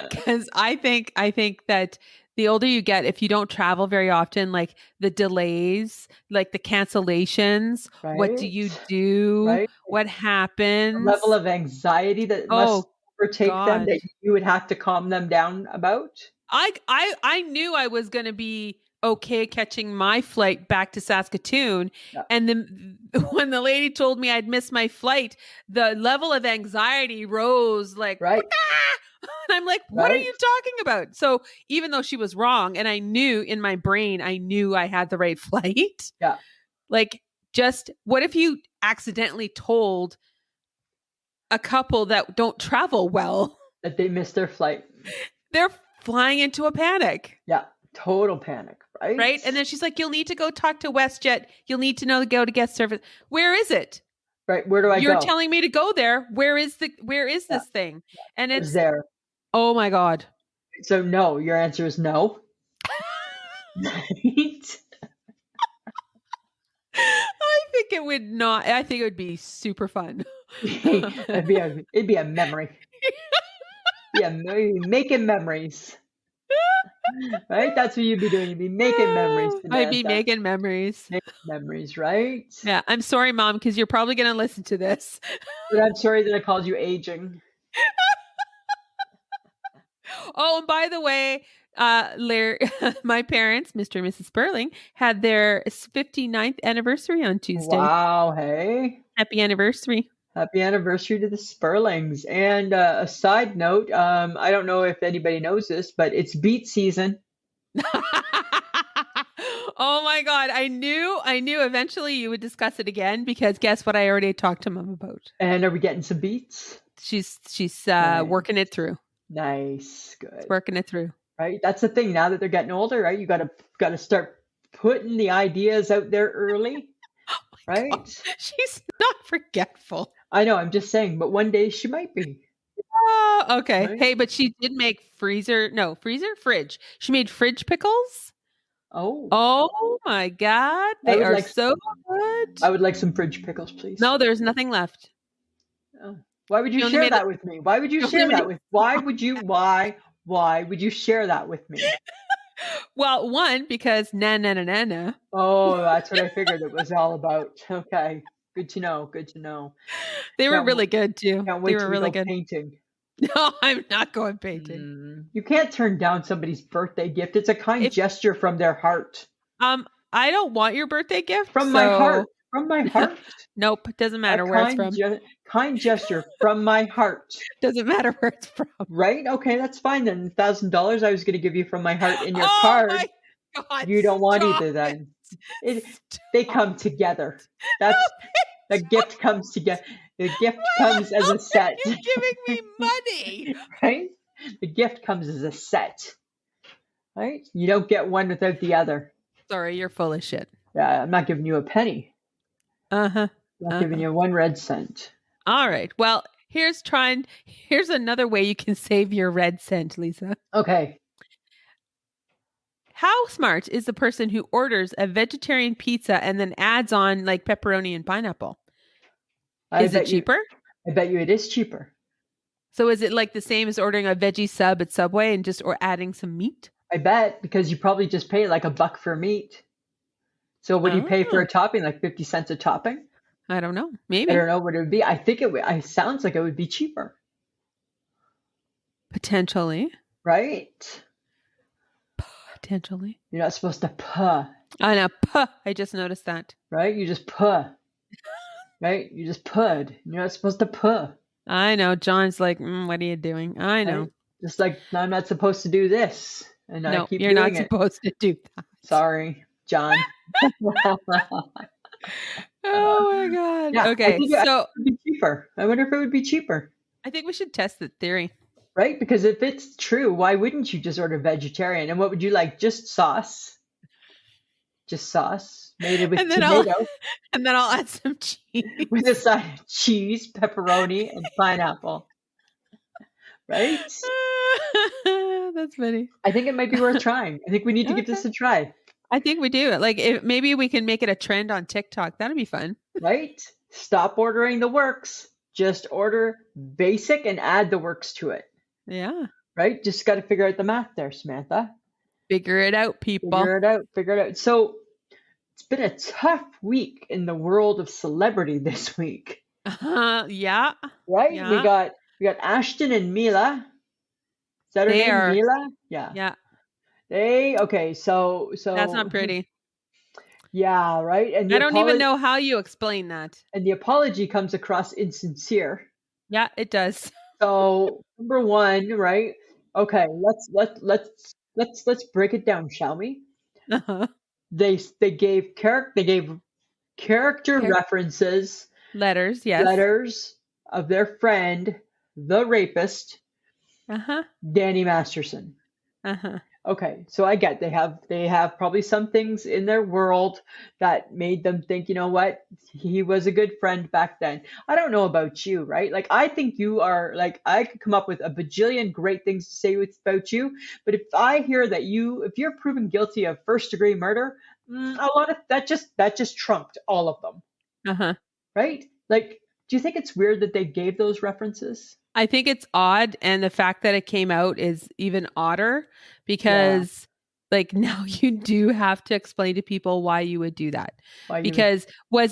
Because I think that the older you get, if you don't travel very often, like the delays, like the cancellations, what do you Right? do? Right? What The happens? level of anxiety that must Oh overtake them God. that you would have to calm them down about. I knew I was going to be okay catching my flight back to Saskatoon. Yeah. And then when the lady told me I'd miss my flight, the level of anxiety rose like, Right. and I'm like, what are you talking about? So even though she was wrong, and I knew in my brain, I knew I had the right flight. Yeah. Like, just what if you accidentally told a couple that don't travel well That they missed their flight. They're flying into a panic. Yeah. Total panic. Right. Right. And then she's like, you'll need to go talk to WestJet. You'll need to go to guest service. Where is it? Right. Where do I go? You're telling me to go there. Where is this thing? And it's there. Oh my God. So no, your answer is no. Right? I think it would not. I think it would be super fun. it'd be a memory. Yeah, making memories. Right? That's what you'd be doing. You'd be making memories. I'd be making memories. Making memories, right? Yeah. I'm sorry, Mom, because you're probably going to listen to this. But I'm sorry that I called you aging. Oh, and by the way, my parents, Mr. and Mrs. Sperling, had their 59th anniversary on Tuesday. Wow, hey. Happy anniversary. Happy anniversary to the Sperlings. And a side note, I don't know if anybody knows this, but it's beet season. Oh my God. I knew eventually you would discuss it again, because guess what I already talked to Mom about. And are we getting some beets? She's Nice. working it through. Nice. Good. It's working it through. Right? That's the thing. Now that they're getting older, right? You gotta start putting the ideas out there early. Right? God. She's not forgetful. I know, I'm just saying, but one day she might be. Oh, okay. Right? Hey, but she did make fridge. She made fridge pickles. Oh my God. They are so good. I would like some fridge pickles, please. No, there's nothing left. Oh. Why would you share that with me? Why would you share that with why would you share that with me? Well, one, because na. Oh, that's what I figured it was all about. Okay. Good to know. They were really good too. They were really good. Painting. No, I'm not going painting. You can't turn down somebody's birthday gift. It's a kind gesture from their heart. I don't want your birthday gift. From my heart. From my heart. Nope. It doesn't matter where it's from. Kind gesture from my heart. Doesn't matter where it's from. Right? Okay, that's fine then. $1,000 I was going to give you from my heart in your card. My God, you don't want either then. They come together. The gift comes together. The gift comes as a set. You're giving me money. Right? The gift comes as a set. Right? You don't get one without the other. Sorry, you're full of shit. Yeah, I'm not giving you a penny. Uh-huh. Not giving you 1 red cent. All right. Well, here's another way you can save your red cent, Lisa. Okay. How smart is the person who orders a vegetarian pizza and then adds on like pepperoni and pineapple? Is it cheaper? I bet you it is cheaper. So is it like the same as ordering a veggie sub at Subway and or adding some meat? I bet, because you probably just pay like $1 for meat. So what do you pay for a topping? Like 50 cents a topping? I don't know. Maybe. I don't know what it would be. I think it sounds like it would be cheaper. Potentially. Right? Potentially. You're not supposed to puh. I know. Puh. I just noticed that. Right? You just puh. Right? You just pud. You're not supposed to puh. I know. John's like, what are you doing? I know. Right? Just like, I'm not supposed to do this. And no, I keep you're doing not supposed to do that. Sorry, John. Oh my God. Yeah, okay. So it would be cheaper. I wonder if it would be cheaper. I think we should test the theory. Right? Because if it's true, why wouldn't you just order vegetarian? And what would you like? Just sauce. Just sauce. Made with tomato. And then I'll add some cheese. With a side of cheese, pepperoni, and pineapple. Right? That's funny. I think it might be worth trying. I think we need to give this a try. I think we do. Like, maybe we can make it a trend on TikTok. That'd be fun. Right? Stop ordering the works. Just order basic and add the works to it. Yeah. Right? Just got to figure out the math there, Samantha. Figure it out, people. Figure it out. So it's been a tough week in the world of celebrity this week. Yeah. Right? Yeah. We got Ashton and Mila. Is that her name? Mila? Yeah. Yeah. Okay, so that's not pretty. Yeah, right. And I don't even know how you explain that. And the apology comes across insincere. Yeah, it does. So number one, right? Okay, let's break it down, shall we? Uh-huh. They gave character references, letters of their friend, the rapist, Danny Masterson. Okay, so I get they have probably some things in their world that made them think, you know what, he was a good friend back then. I don't know about you, right? Like, I think you are, like, I could come up with a bajillion great things to say about you, but if I hear that if you're proven guilty of first-degree murder, a lot of that just trumped all of them. Right? Like, do you think it's weird that they gave those references? I think it's odd, and the fact that it came out is even odder because like now you do have to explain to people why you would do that. Because I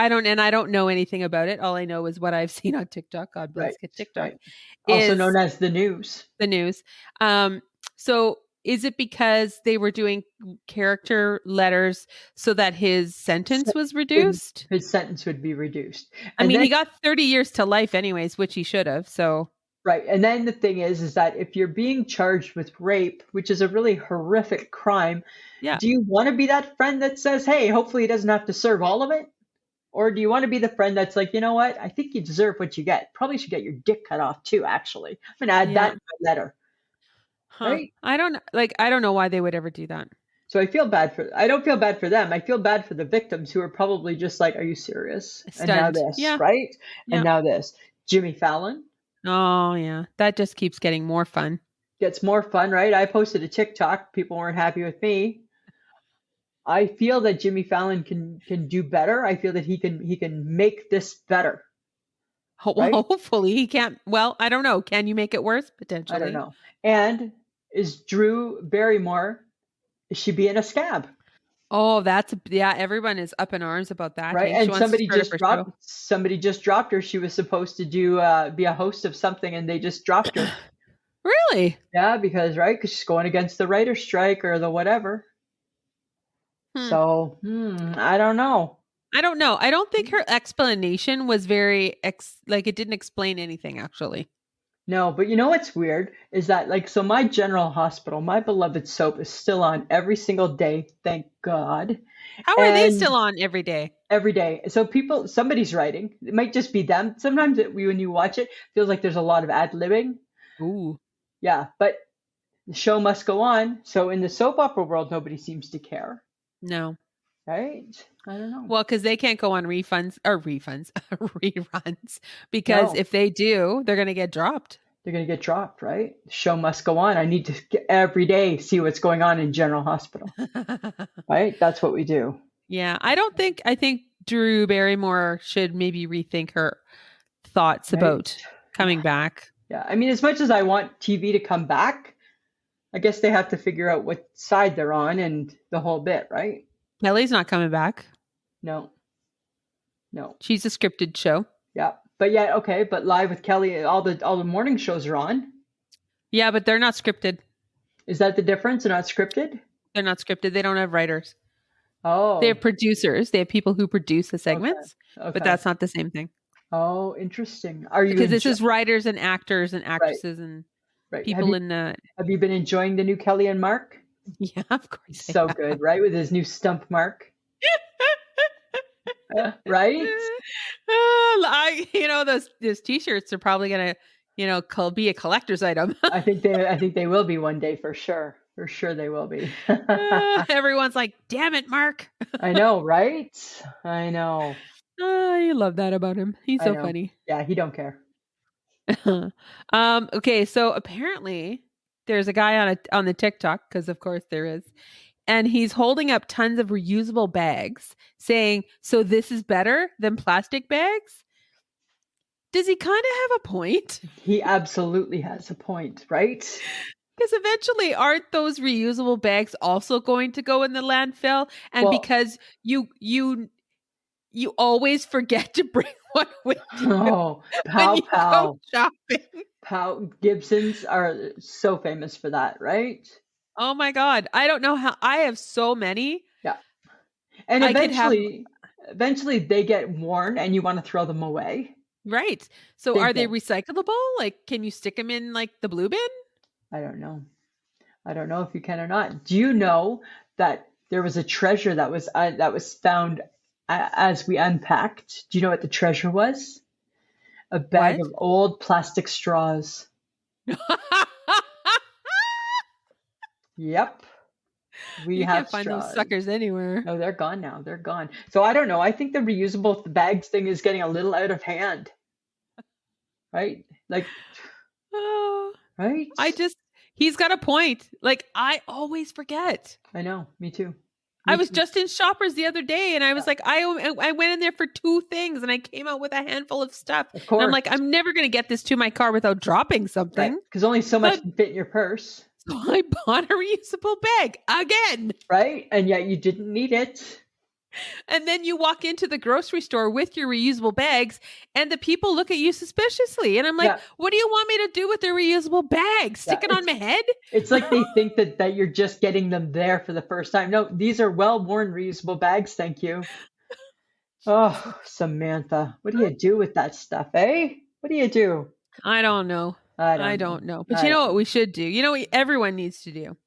don't know anything about it. All I know is what I've seen on TikTok. God bless TikTok. Right. Also known as the news. The news. So is it because they were doing character letters so that his sentence was reduced? His sentence would be reduced. I mean, he got 30 years to life anyways, which he should have. So right. And then the thing is that if you're being charged with rape, which is a really horrific crime, do you want to be that friend that says, hey, hopefully he doesn't have to serve all of it? Or do you want to be the friend that's like, you know what? I think you deserve what you get. Probably should get your dick cut off too, actually. I'm going to add that in my letter. Right? I don't know why they would ever do that. So I don't feel bad for them. I feel bad for the victims who are probably just like, are you serious? Stunned. And now this, right? Yeah. And now this. Jimmy Fallon. Oh yeah. That just keeps getting more fun. Gets more fun, right? I posted a TikTok. People weren't happy with me. I feel that Jimmy Fallon can do better. I feel that he can make this better. Right? Hopefully he can't. Well, I don't know. Can you make it worse? Potentially. I don't know. And is Drew Barrymore, is she being a scab? Oh, everyone is up in arms about that. Right. And somebody just dropped her. She was supposed to be a host of something and they just dropped her. Really? Yeah, because she's going against the writer's strike or the whatever. So, I don't know. I don't know. I don't think her explanation was very, it didn't explain anything, actually. No, but you know what's weird is that, so my General Hospital, my beloved soap is still on every single day, thank God. How are they still on every day? Every day. So somebody's writing. It might just be them. Sometimes when you watch it, it feels like there's a lot of ad-libbing. Ooh. Yeah, but the show must go on. So in the soap opera world, nobody seems to care. No. Right? I don't know. Well, because they can't go on reruns, because if they do, they're going to get dropped. They're going to get dropped, right? The show must go on. I need to every day see what's going on in General Hospital. Right? That's what we do. Yeah. I think Drew Barrymore should maybe rethink her thoughts about coming back. Yeah. I mean, as much as I want TV to come back, I guess they have to figure out what side they're on and the whole bit, right? Kelly's not coming back. No. She's a scripted show. Yeah. But yeah, okay. But Live with Kelly, all the morning shows are on. Yeah, but they're not scripted. Is that the difference? They're not scripted? They're not scripted. They don't have writers. Oh. They have producers. They have people who produce the segments, but that's not the same thing. Oh, interesting. Because this is writers and actors and actresses and people in the... Have you been enjoying the new Kelly and Mark? Yeah, of course. So good, right? With his new stump mark. Right? Those t-shirts are probably going to, be a collector's item. I think they will be one day for sure. For sure they will be. Everyone's like, damn it, Mark. I know, right? I know. I love that about him. He's so funny. Yeah, he don't care. Okay, so apparently there's a guy on the TikTok, because of course there is, and he's holding up tons of reusable bags saying, so this is better than plastic bags? Does he kind of have a point? He absolutely has a point, right? Because eventually, aren't those reusable bags also going to go in the landfill? And because you always forget to bring one with you. Oh, pow. Shopping. Gibsons are so famous for that, right? Oh my God. I don't know how. I have so many. Yeah. And eventually they get worn and you want to throw them away. Right. So are they recyclable? Like, can you stick them in like the blue bin? I don't know. I don't know if you can or not. Do you know that there was a treasure that was found as we unpacked? Do you know what the treasure was? A bag of old plastic straws. Yep. You can't find those suckers anywhere. No, they're gone now. They're gone. So I don't know. I think the reusable bags thing is getting a little out of hand. Right? Like, right? He's got a point. Like, I always forget. I know. Me too. I was just in Shoppers the other day and I was like, I went in there for 2 things and I came out with a handful of stuff. Of course. And I'm like, I'm never going to get this to my car without dropping something. Because only so much can fit in your purse. So I bought a reusable bag again. Right? And yet you didn't need it. And then you walk into the grocery store with your reusable bags and the people look at you suspiciously. And I'm like, what do you want me to do with the reusable bag? Stick it on my head? It's like they think that you're just getting them there for the first time. No, these are well-worn reusable bags. Thank you. Oh, Samantha, what do you do with that stuff, eh? What do you do? I don't know. I don't know. But you know what we should do? You know what everyone needs to do?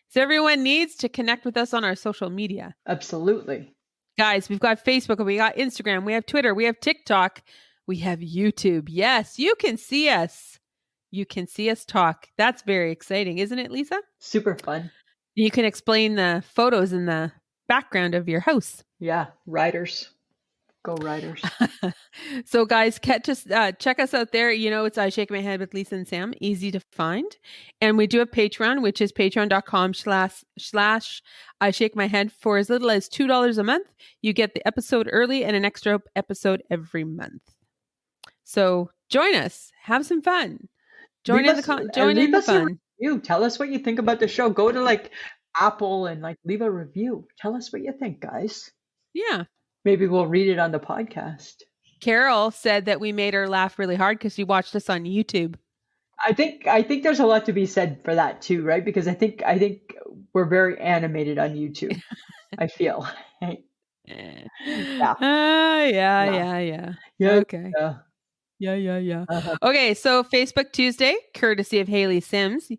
So everyone needs to connect with us on our social media. Absolutely. Guys, we've got Facebook, we got Instagram, we have Twitter, we have TikTok, we have YouTube. Yes, you can see us. You can see us talk. That's very exciting, isn't it, Lisa? Super fun. You can explain the photos in the background of your house. Yeah, riders. Go Riders. So guys, check us out there. You know, it's I Shake My Head with Lisa and Sam. Easy to find. And we do have Patreon, which is patreon.com/ I Shake My Head. For as little as $2 a month, you get the episode early and an extra episode every month. So join us. Have some fun. Join in the fun. Tell us what you think about the show. Go to like Apple and like leave a review. Tell us what you think, guys. Yeah. Maybe we'll read it on the podcast. Carol said that we made her laugh really hard because she watched us on YouTube. I think there's a lot to be said for that too, right? Because I think we're very animated on YouTube. I feel. Yeah. Yeah. Okay. Yeah. Okay, so Facebook Tuesday, courtesy of Haley Sims.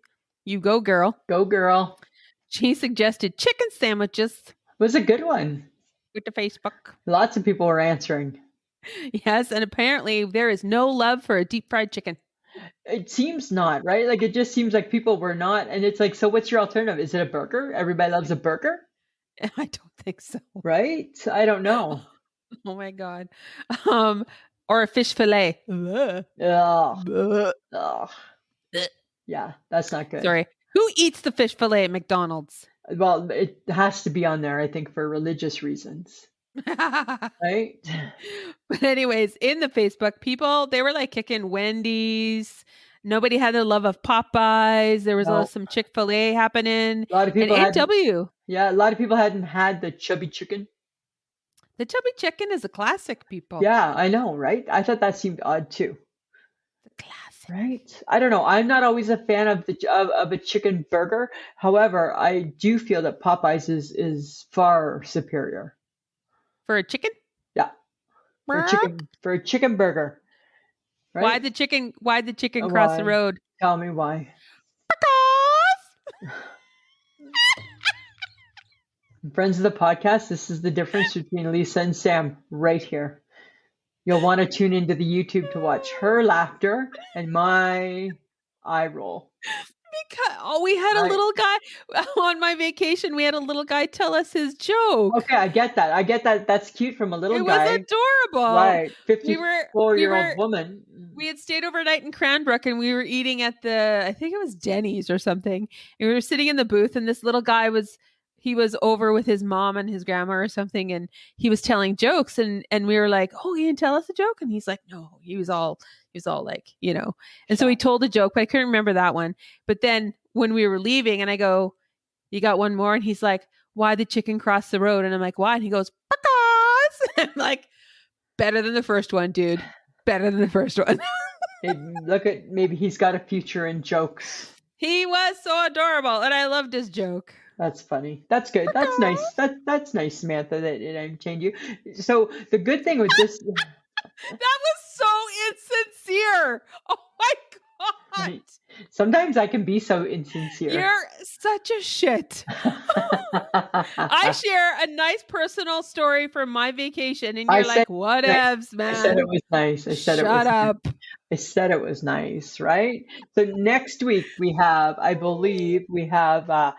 You go, girl. Go, girl. She suggested chicken sandwiches. It was a good one. With the Facebook. Lots of people were answering. Yes, and apparently there is no love for a deep fried chicken. It seems not, right? Like it just seems like people were not. And it's like, so what's your alternative? Is it a burger? Everybody loves a burger? I don't think so. Right? I don't know. Oh my God. Or a fish fillet. Ugh. Ugh. Yeah, that's not good. Sorry. Who eats the fish fillet at McDonald's? Well, it has to be on there, I think, for religious reasons. Right? But anyways, in the Facebook, people, they were like kicking Wendy's. Nobody had the love of Popeyes. There was some Chick-fil-A happening. A lot of And people hadn't. A&W. Yeah, a lot of people hadn't had the chubby chicken. The chubby chicken is a classic, people. Yeah, I know, right? I thought that seemed odd too. The classic. Right? I don't know. I'm not always a fan of of a chicken burger. However, I do feel that Popeyes is far superior. For a chicken? Yeah. For a chicken burger. Right? Why'd the chicken cross the road? Tell me why. Friends of the podcast, this is the difference between Lisa and Sam right here. You'll want to tune into the YouTube to watch her laughter and my eye roll. Because we had a little guy on my vacation. We had a little guy tell us his joke. Okay, I get that. That's cute from a little guy. It was adorable. Right, 54-year-old woman. We had stayed overnight in Cranbrook, and we were eating at I think it was Denny's or something. And we were sitting in the booth, and this little guy was over with his mom and his grandma or something, and he was telling jokes, and we were like, "Oh, he didn't tell us a joke," and he's like, "No," he was all like, and so he told a joke, but I couldn't remember that one. But then when we were leaving, and I go, "You got one more?" And he's like, "Why the chicken cross the road?" And I'm like, "Why?" And he goes, "Because." I'm like, better than the first one, dude. Better than the first one. Maybe he's got a future in jokes. He was so adorable, and I loved his joke. That's funny. That's good. That's nice. That's nice, Samantha, that it entertained you. So the good thing with this that was so insincere. Oh my God. Sometimes I can be so insincere. You're such a shit. I share a nice personal story from my vacation, and you're like, whatevs, man. I said it was nice. Shut up. I said it was nice, right? So next week I believe we have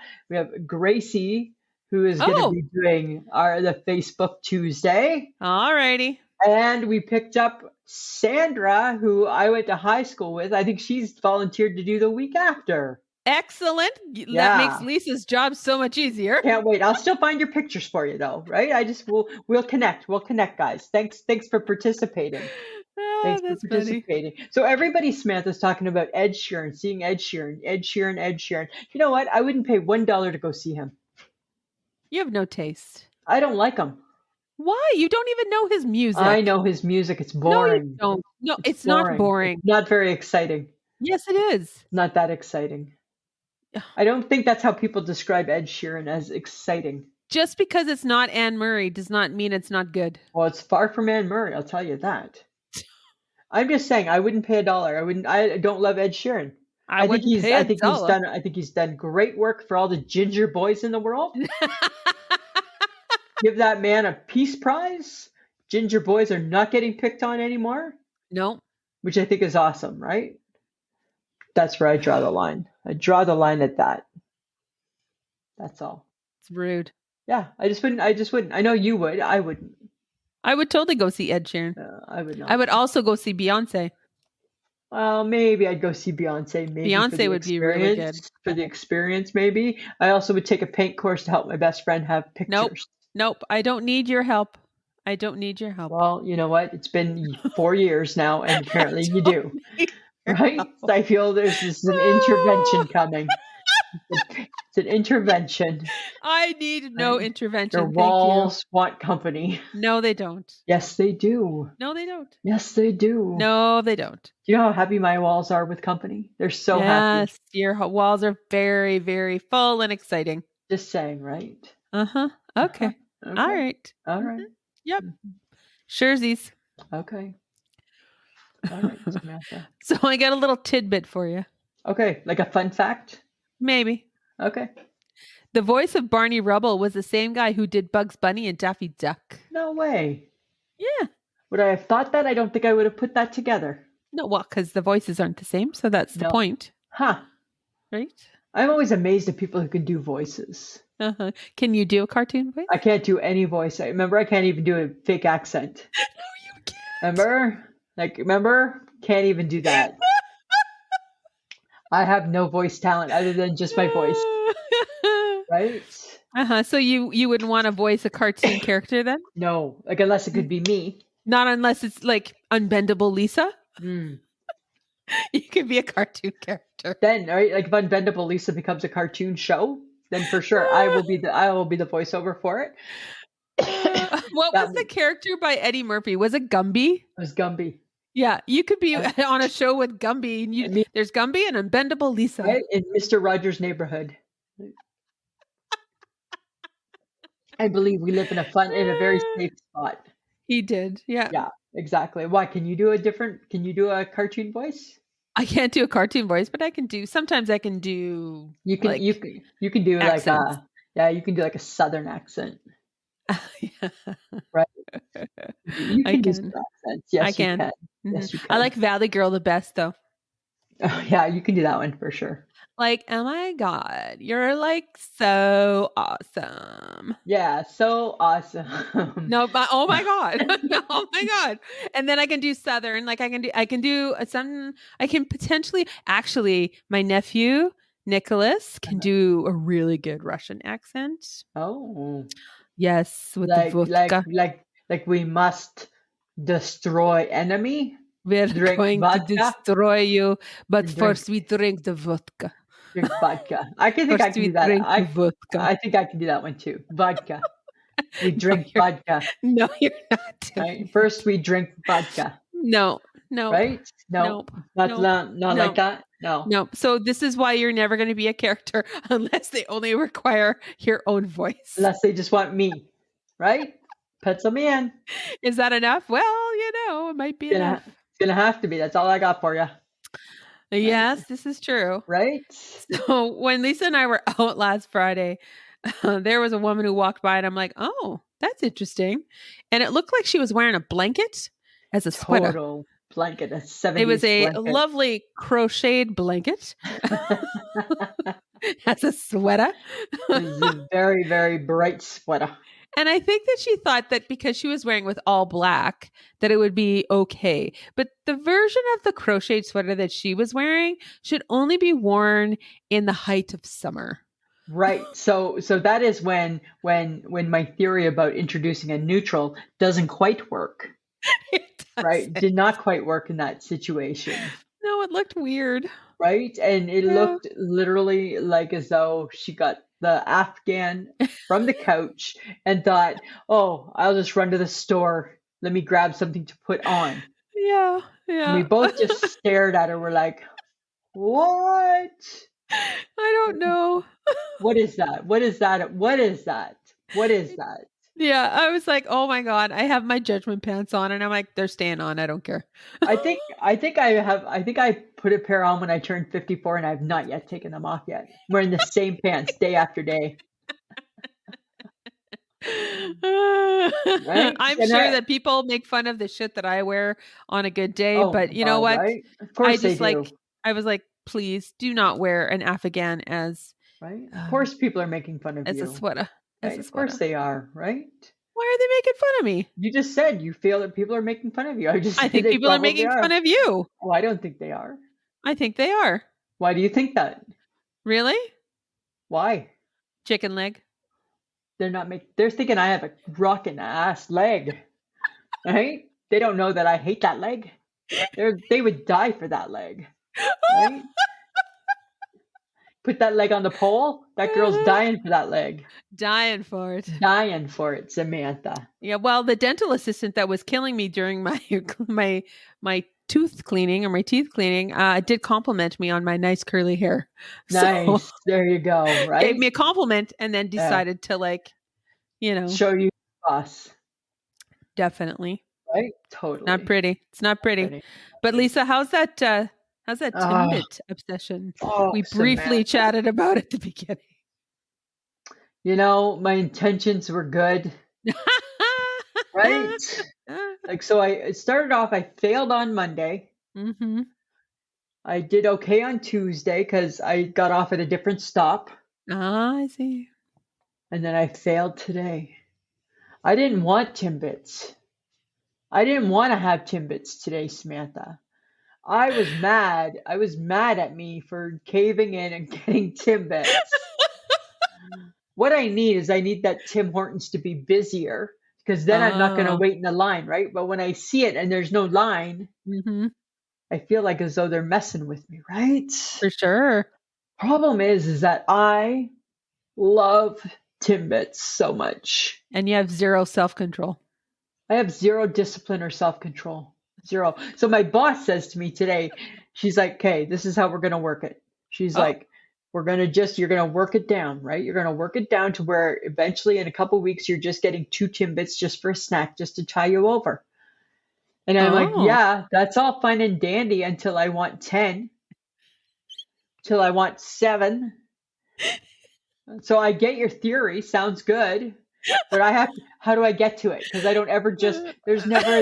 Gracie, who is going to be doing the Facebook Tuesday. All righty. And we picked up Sandra, who I went to high school with. I think she's volunteered to do the week after. Excellent. Yeah. That makes Lisa's job so much easier. Can't wait. I'll still find your pictures for you, though, right? We'll connect. We'll connect, guys. Thanks for participating. Thanks for participating. Funny. So everybody, Samantha's talking about Ed Sheeran, seeing Ed Sheeran. You know what? I wouldn't pay $1 to go see him. You have no taste. I don't like him. Why? You don't even know his music. I know his music. It's boring. No, you don't. No, it's not boring. It's not very exciting. Yes, it is. Not that exciting. I don't think that's how people describe Ed Sheeran, as exciting. Just because it's not Anne Murray does not mean it's not good. Well, it's far from Anne Murray, I'll tell you that. I'm just saying, I wouldn't pay $1. I don't love Ed Sheeran. I think he's done great work for all the ginger boys in the world. Give that man a Peace Prize. Ginger boys are not getting picked on anymore. No. Which I think is awesome, right? That's where I draw the line. I draw the line at that. That's all. It's rude. Yeah, I just wouldn't. I know you would. I wouldn't. I would totally go see Ed Sheeran. I would not. I would also go see Beyonce. Well, maybe I'd go see Beyonce. Maybe Beyonce would be really good. For the experience, maybe. I also would take a paint course to help my best friend have pictures. Nope. I don't need your help. Well, you know what? It's been 4 years now, and apparently you do. Right? So I feel there's an intervention coming. It's an intervention. I need no intervention. Your walls want company. No, they don't. Yes, they do. No, they don't. Yes, they do. No, they don't. Do you know how happy my walls are with company? They're so happy. Yes, your walls are very, very full and exciting. Just saying, right? Uh-huh. Okay. All right. All right. Yep. Surezies. Okay. All right, Samantha. So I got a little tidbit for you. Okay, like a fun fact? Maybe. Okay. The voice of Barney Rubble was the same guy who did Bugs Bunny and Daffy Duck. No way. Yeah. Would I have thought that? I don't think I would have put that together. No, well, because the voices aren't the same, so that's the point. Huh. Right? I'm always amazed at people who can do voices. Uh-huh. Can you do a cartoon voice? I can't do any voice. Remember, I can't even do a fake accent. No, you can't. Remember? Can't even do that. I have no voice talent other than just my voice. Right? So you wouldn't want to voice a cartoon character then? No, like unless it could be me. Not unless it's like Unbendable Lisa. Mm. You could be a cartoon character. Then, right? Like if Unbendable Lisa becomes a cartoon show, then for sure I will be the voiceover for it. What was the character by Eddie Murphy? Was it Gumby? It was Gumby. Yeah, you could be on a show with Gumby. There's Gumby and Unbendable Lisa. Right? In Mr. Rogers' Neighborhood. I believe we live in a very safe spot. He did, yeah. Yeah, exactly. Why? Can you do a cartoon voice? I can't do a cartoon voice, but sometimes I can do you can do accents. You can do like a southern accent. Yeah. Right? You can do some accents. Yes, I can. You can. Mm-hmm. Yes, you can. I like Valley Girl the best though. Oh, yeah, you can do that one for sure. Like, oh my God, you're like so awesome. Yeah, so awesome. No, but oh my God. Oh my God. And then I can do Southern. Like I can potentially, actually, my nephew, Nicholas, can do a really good Russian accent. Oh. Yes, with the vodka. Like we must destroy enemy. We're going to destroy you, but first we drink the vodka. Drink vodka. I can do that. I think I can do that one too. Vodka. We drink vodka. No, you're not. Right? First we drink vodka. No. Right? No. Not like that. No. So this is why you're never going to be a character unless they only require your own voice. Unless they just want me. Right? Pencil me in. Is that enough? Well, it might be enough. It's going to have to be. That's all I got for you. Yes, this is true. Right? So when Lisa and I were out last Friday, there was a woman who walked by and I'm like, oh, that's interesting. And it looked like she was wearing a blanket as a sweater. Total blanket, a 70s It was a blanket. lovely crocheted blanket as a sweater. It was a very, very bright sweater. And I think that she thought that because she was wearing with all black, that it would be okay. But the version of the crocheted sweater that she was wearing should only be worn in the height of summer. Right. So that is when my theory about introducing a neutral doesn't quite work. Right. Did not quite work in that situation. No, it looked weird. Right. And it looked literally like as though she got the Afghan from the couch and thought, oh, I'll just run to the store. Let me grab something to put on. Yeah. And we both just stared at her. We're like, what? I don't know. What is that? What is that? What is that? What is that? Yeah, I was like, oh my God, I have my judgment pants on. And I'm like, they're staying on. I don't care. I think I put a pair on when I turned 54 and I've not yet taken them off yet. I'm wearing the same pants day after day. Right? I'm sure that people make fun of the shit that I wear on a good day, but you know what? Right? Of course I was like, please do not wear an Afghan as right. Of course, people are making fun of as you a sweater. Right? Of course they are, right? Why are they making fun of me? You just said you feel that people are making fun of you. I think people are making fun of you. Oh, I don't think they are. I think they are. Why do you think that? Really? Why? Chicken leg. They're thinking I have a rockin' ass leg. Right? They don't know that I hate that leg. They would die for that leg. Right? Put that leg on the pole. That girl's dying for that leg. Dying for it. Dying for it, Samantha. Yeah, well, the dental assistant that was killing me during my tooth cleaning or my teeth cleaning did compliment me on my nice curly hair. Nice. So, there you go. Right. Gave me a compliment and then decided to show you boss. Definitely. Right. Totally. Not pretty. It's not pretty. But Lisa, how's that Timbit obsession? We briefly chatted about at the beginning. My intentions were good. Right? Like, so I started off, I failed on Monday. Mm-hmm. I did okay on Tuesday because I got off at a different stop. Ah, I see. And then I failed today. I didn't want Timbits. I didn't want to have Timbits today, Samantha. I was mad. I was mad at me for caving in and getting Timbits. What I need is I need that Tim Hortons to be busier because then I'm not going to Oh. wait in the line, right? But when I see it and there's no line, I feel like as though they're messing with me, right? For sure. Problem is that I love Timbits so much. And you have zero self-control. I have zero discipline or self-control. Zero. So my boss says to me today, she's like, okay, this is how we're going to work it. She's like, you're going to work it down, right? You're going to work it down to where eventually in a couple weeks, you're just getting 2 Timbits just for a snack, just to tie you over. And I'm like, yeah, that's all fine and dandy until I want 10, till I want 7. So I get your theory. Sounds good. But how do I get to it? Because I don't ever there's never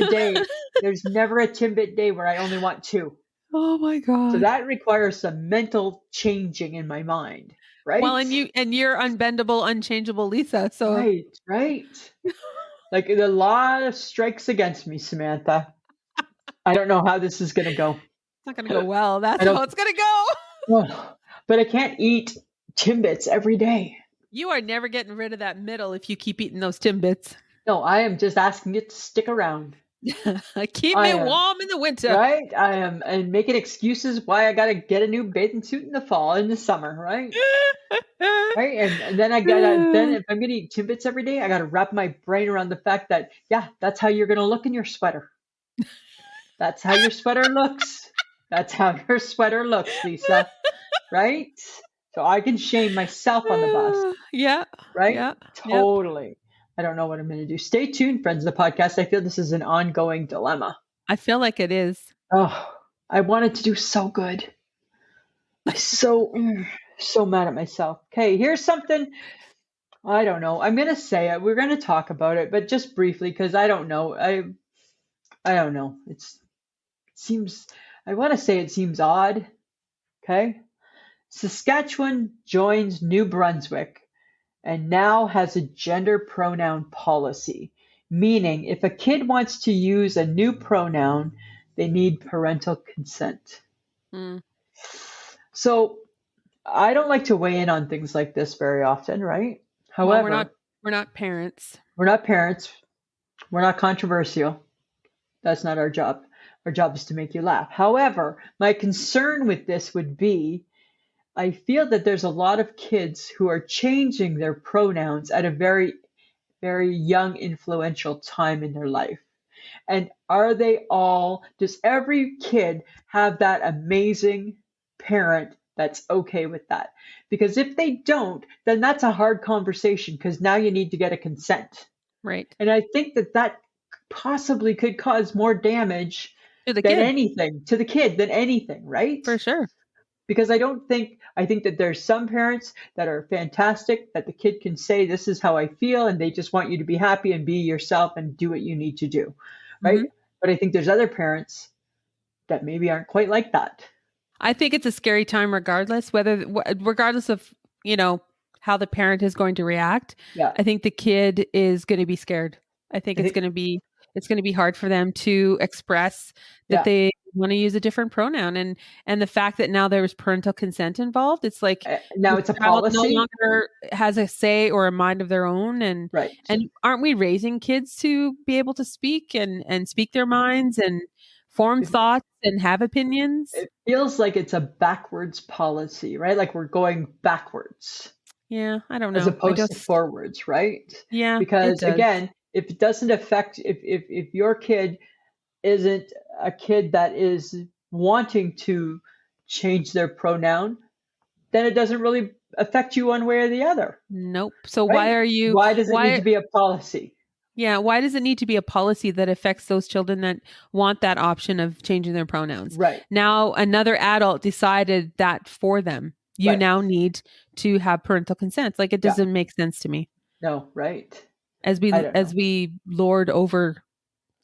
a Timbit day where I only want 2. Oh my God. So that requires some mental changing in my mind, right? Well, and you're unbendable, unchangeable Lisa. So right. Like the law strikes against me, Samantha. I don't know how this is going to go. It's not going to go well. That's how it's going to go. But I can't eat Timbits every day. You are never getting rid of that middle if you keep eating those Timbits. No, I am just asking it to stick around. Keep me warm in the winter. Right? I am, and making excuses why I got to get a new bathing suit in the fall, in the summer, right? Right? And then if I'm going to eat Timbits every day, I got to wrap my brain around the fact that, yeah, that's how you're going to look in your sweater. That's how your sweater looks. That's how your sweater looks, Lisa. Right? So I can shame myself on the bus. Yeah. Right? Yeah. Totally. Yep. I don't know what I'm going to do. Stay tuned, friends of the podcast. I feel this is an ongoing dilemma. I feel like it is. Oh, I wanted to do so good. I'm so mad at myself. Okay, here's something. I don't know. I'm going to say it. We're going to talk about it, but just briefly because I don't know. I don't know. I want to say it seems odd. Okay. Saskatchewan joins New Brunswick and now has a gender pronoun policy, meaning if a kid wants to use a new pronoun, they need parental consent. So I don't like to weigh in on things like this very often, right? However, we're not parents. We're not parents. We're not controversial. That's not our job. Our job is to make you laugh. However, my concern with this would be, I feel that there's a lot of kids who are changing their pronouns at a very, very young, influential time in their life. And does every kid have that amazing parent that's okay with that? Because if they don't, then that's a hard conversation because now you need to get a consent. Right. And I think that possibly could cause more damage to the kid than anything, right? For sure. Because I think that there's some parents that are fantastic, that the kid can say, this is how I feel, and they just want you to be happy and be yourself and do what you need to do, right? Mm-hmm. But I think there's other parents that maybe aren't quite like that. I think it's a scary time regardless of, how the parent is going to react. Yeah. I think the kid is going to be scared. I think it's going to be hard for them to express that they want to use a different pronoun, and the fact that now there's parental consent involved, it's like now it's a policy. No longer has a say or a mind of their own, and right. And aren't we raising kids to be able to speak and speak their minds and form thoughts and have opinions? It feels like it's a backwards policy, right? Like we're going backwards. Yeah, I don't know. As opposed to forwards, right? Yeah. Because again, if it doesn't affect, if your kid isn't a kid that is wanting to change their pronoun, then it doesn't really affect you one way or the other. Nope. So right? Why does it need to be a policy? Yeah. Why does it need to be a policy that affects those children that want that option of changing their pronouns? Right. Now, another adult decided that for them. You now need to have parental consent. Like it doesn't make sense to me. No, right. As we lord over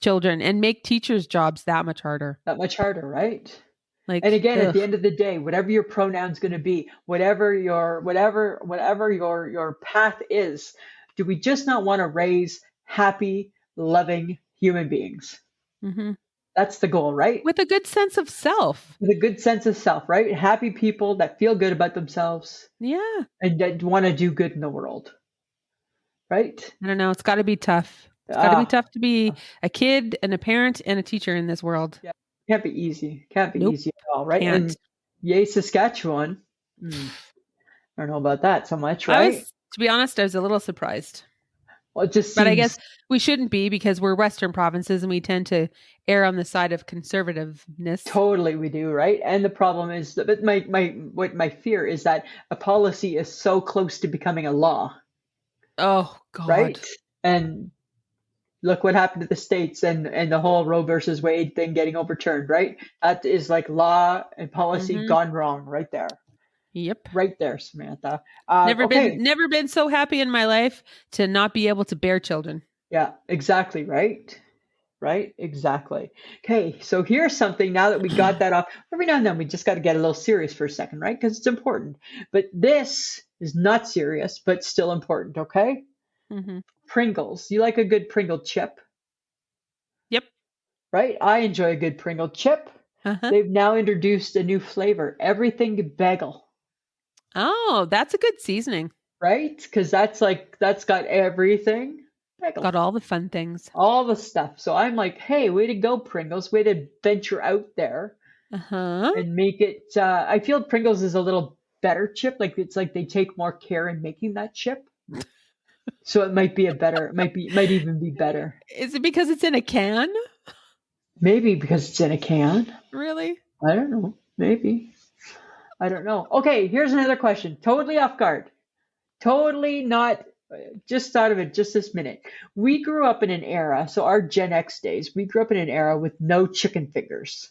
children and make teachers' jobs that much harder. That much harder, right? And again, at ugh. the end of the day, whatever your pronoun's going to be, whatever your path is, do we just not want to raise happy, loving human beings? Mm-hmm. That's the goal, right? With a good sense of self. With a good sense of self, right? Happy people that feel good about themselves Yeah. and that want to do good in the world, right? I don't know. It's got to be tough. It's got to be Ah, tough to be a kid and a parent and a teacher in this world. yeah, can't be easy. Can't be Nope. easy at all, right? Can't. And yay, Saskatchewan. I don't know about that so much, right? To be honest, I was a little surprised. Well, it just But I guess seems we shouldn't be because we're Western provinces and we tend to err on the side of conservativeness. totally we do, right? And the problem is that but my fear is that a policy is so close to becoming a law, Oh, God. right? And look what happened to the states and the whole Roe versus Wade thing getting overturned, right? That is like law and policy Mm-hmm. gone wrong right there. Yep. Right there, Samantha. Never Okay. been so happy in my life to not be able to bear children. Yeah, exactly, right? Right? Exactly. Okay, so here's something now that we got that off. Every now and then we just got to get a little serious for a second, right? Because it's important. But this is not serious, but still important, okay? Mm-hmm. Pringles. You like a good Pringle chip? Yep. Right? I enjoy a good Pringle chip. Uh-huh. They've now introduced a new flavor, everything bagel. Oh, that's a good seasoning. Right? Because that's got everything bagel. Got all the fun things. All the stuff. So I'm like, hey, way to go, Pringles. Way to venture out there Uh-huh. and make it. I feel Pringles is a little better chip. Like it's like they take more care in making that chip. So it might be might even be better. Is it because it's in a can? Maybe because it's in a can. Really? I don't know. Maybe. I don't know. Okay, here's another question. Totally off guard. Totally not. Just thought of it just this minute. We grew up in an era, so our Gen X days, we grew up in an era with no chicken fingers.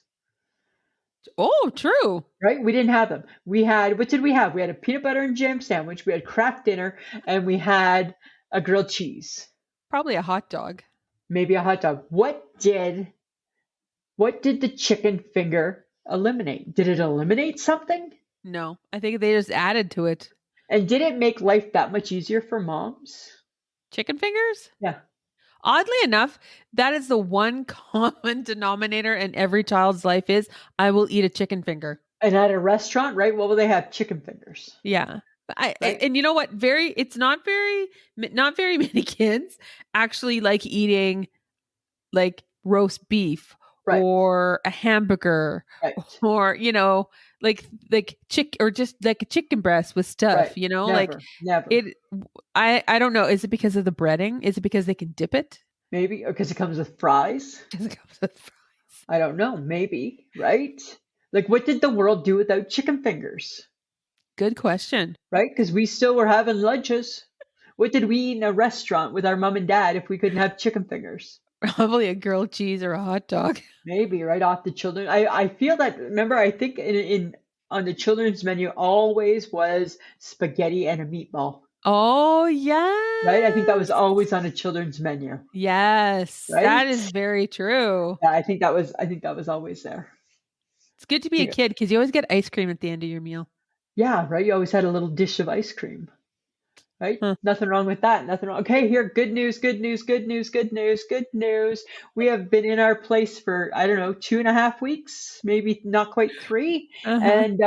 Oh, true. Right? We didn't have them. What did we have? We had a peanut butter and jam sandwich, we had Kraft dinner, and we had a grilled cheese. Probably a hot dog. Maybe a hot dog. What did the chicken finger eliminate? Did it eliminate something? No, I think they just added to it. And did it make life that much easier for moms? Chicken fingers? Yeah. Oddly enough, that is the one common denominator in every child's life is I will eat a chicken finger. And at a restaurant, right? What will they have? Chicken fingers. Yeah. Right? And you know what? It's not very many kids actually like eating like roast beef Right. or a hamburger Right. or, like or just like a chicken breast with stuff, Right. Never. I don't know. Is it because of the breading? Is it because they can dip it? Maybe, or because it comes with fries. Because it comes with fries. I don't know. Maybe, right? Like, what did the world do without chicken fingers? Good question. Right? Because we still were having lunches. What did we eat in a restaurant with our mom and dad if we couldn't have chicken fingers? Probably a grilled cheese or a hot dog. Maybe right off the children. I feel that. Remember, I think in on the children's menu always was spaghetti and a meatball. Oh yeah. Right. I think that was always on a children's menu. Yes, right? That is very true. Yeah, I think that was always there. It's good to be a kid because you always get ice cream at the end of your meal. Yeah, right. You always had a little dish of ice cream. Right? Huh. Nothing wrong with that. Nothing wrong. Okay, here, good news, good news, good news, good news, good news. We have been in our place for, I don't know, 2.5 weeks, maybe not quite 3. Uh-huh. And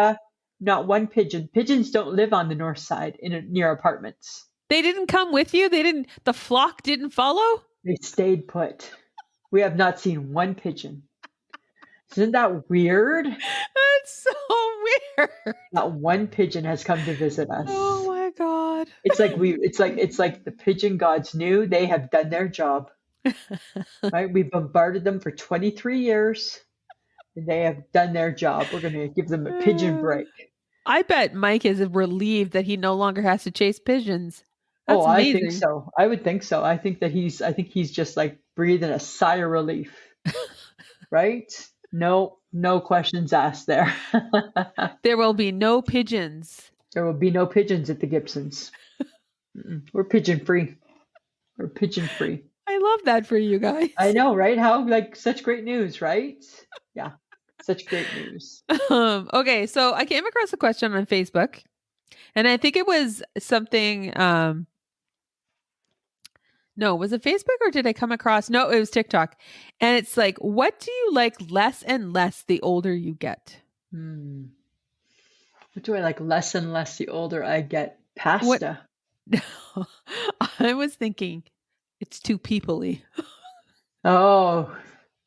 not one pigeon. Pigeons don't live on the north side near apartments. They didn't come with you? The flock didn't follow? They stayed put. We have not seen one pigeon. Isn't that weird? That's so weird. Not one pigeon has come to visit us. Oh my God. It's like the pigeon gods knew they have done their job. Right? We bombarded them for 23 years. And they have done their job. We're going to give them a pigeon break. I bet Mike is relieved that he no longer has to chase pigeons. That's amazing. I think so. I would think so. I think he's just like breathing a sigh of relief. Right? No questions asked there. There will be no pigeons. There will be no pigeons at the Gibsons. We're pigeon free. We're pigeon free. I love that for you guys. I know, right? How such great news, right? Yeah. Such great news. Okay, so I came across a question on Facebook, and I think it was something. No, was it Facebook or did I come across? No, it was TikTok, and it's like, what do you like less and less the older you get? What do I like less and less the older I get? What? Pasta. I was thinking, it's too people-y. Oh,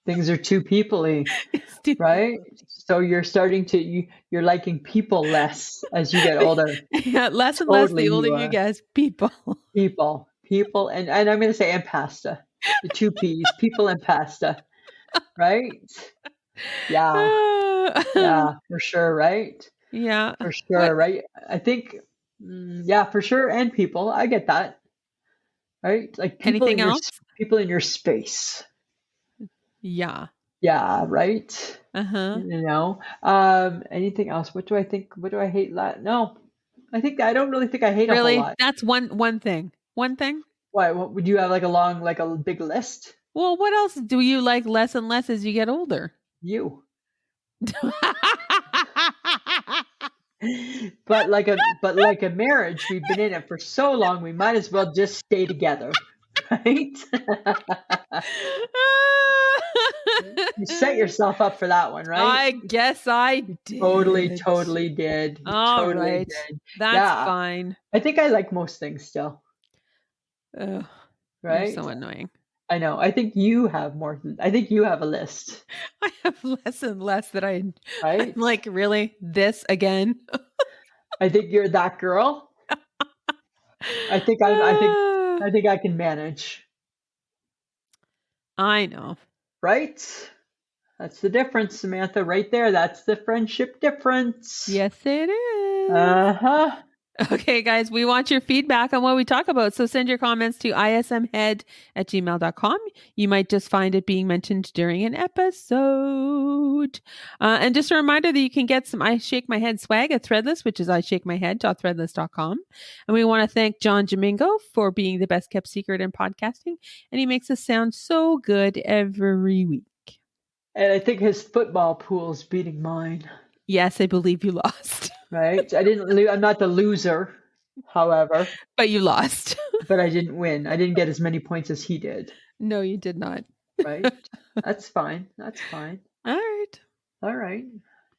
things are too people-y, It's too right? people-y. So you're starting to you're liking people less as you get older. Yeah, less and less Totally the older you you are. get. People. People, and I'm going to say and pasta. The two P's, people and pasta, right? Yeah, for sure, right? Yeah. For What? sure, right? I think, yeah, for sure, and people. I get that, right? Like Anything else? people in your space. Yeah. Yeah, right. Uh-huh. Anything else? What do I think? What do I hate? No, I don't really think I hate a whole Really? lot. That's one thing. One thing? Why? What would you have like a big list? Well, what else do you like less and less as you get older? You. But like a marriage, we've been in it for so long, we might as well just stay together, right? You set yourself up for that one, right? I guess I did. Totally did. All Totally right. did. That's fine. I think I like most things still. Ugh, right? You're so annoying. I know. I think you have more. I think you have a list. I have less and less that I'm Right? like, really? This again? I think you're that girl. I think I can manage. I know. Right? That's the difference, Samantha, right there. That's the friendship difference. Yes, it is. Uh-huh. Okay, guys, we want your feedback on what we talk about. So send your comments to ismhead@gmail.com. You might just find it being mentioned during an episode. And just a reminder that you can get some I Shake My Head swag at Threadless, which is ishakemyhead.threadless.com. And we want to thank John Domingo for being the best kept secret in podcasting. And he makes us sound so good every week. And I think his football pool's beating mine. Yes, I believe you lost. Right? I'm not the loser, however. But you lost. But I didn't win. I didn't get as many points as he did. No, you did not. Right? That's fine. All right.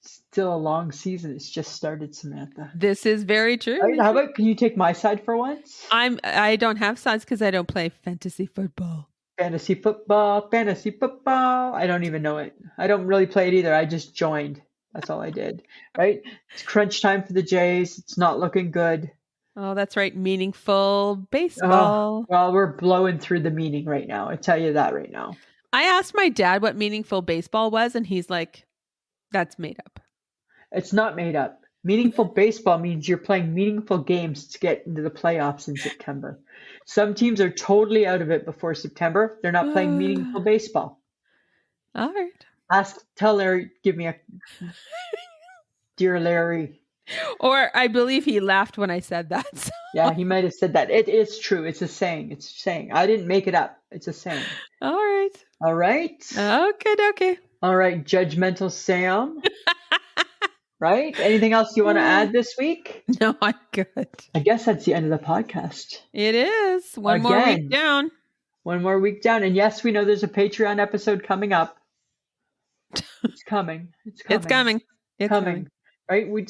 Still a long season. It's just started, Samantha. This is very true. Right, how about, can you take my side for once? I don't have sides because I don't play fantasy football. Fantasy football. I don't even know it. I don't really play it either. I just joined. That's all I did. Right? It's crunch time for the Jays. It's not looking good. Oh, that's right. Meaningful baseball. Oh, well, we're blowing through the meaning right now. I tell you that right now. I asked my dad what meaningful baseball was, and he's like, that's made up. It's not made up. Meaningful baseball means you're playing meaningful games to get into the playoffs in September. Some teams are totally out of it before September. They're not playing meaningful baseball. All right. Tell Larry, give me a dear Larry. Or I believe he laughed when I said that. So. Yeah, he might have said that. It is true. It's a saying. It's a saying. I didn't make it up. It's a saying. All right. Okay. All right, judgmental Sam. Right? Anything else you want to add this week? No, I'm good. I guess that's the end of the podcast. It is. One more week down. And yes, we know there's a Patreon episode coming up. It's coming. It's coming. Right? We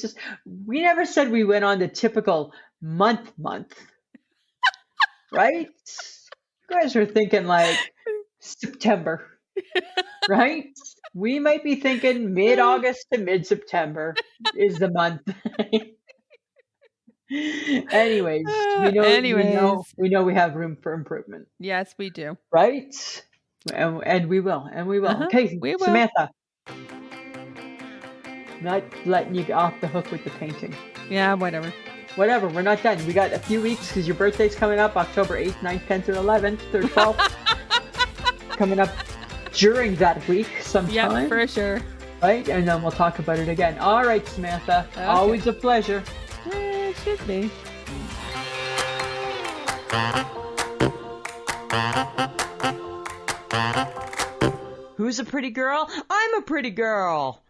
never said we went on the typical month. Right? You guys are thinking like September. Right? We might be thinking mid-August to mid-September is the month. Anyways, we know we have room for improvement. Yes, we do. Right? And we will. Uh-huh, Okay, we will. Samantha. I'm not letting you off the hook with the painting. Yeah, whatever. We're not done. We got a few weeks because your birthday's coming up October 8th, 9th, 10th, or 11th, 3rd, 12th. Coming up during that week sometime. Yeah, for sure. Right? And then we'll talk about it again. All right, Samantha. Okay. Always a pleasure. It should be. Who's a pretty girl? I'm a pretty girl.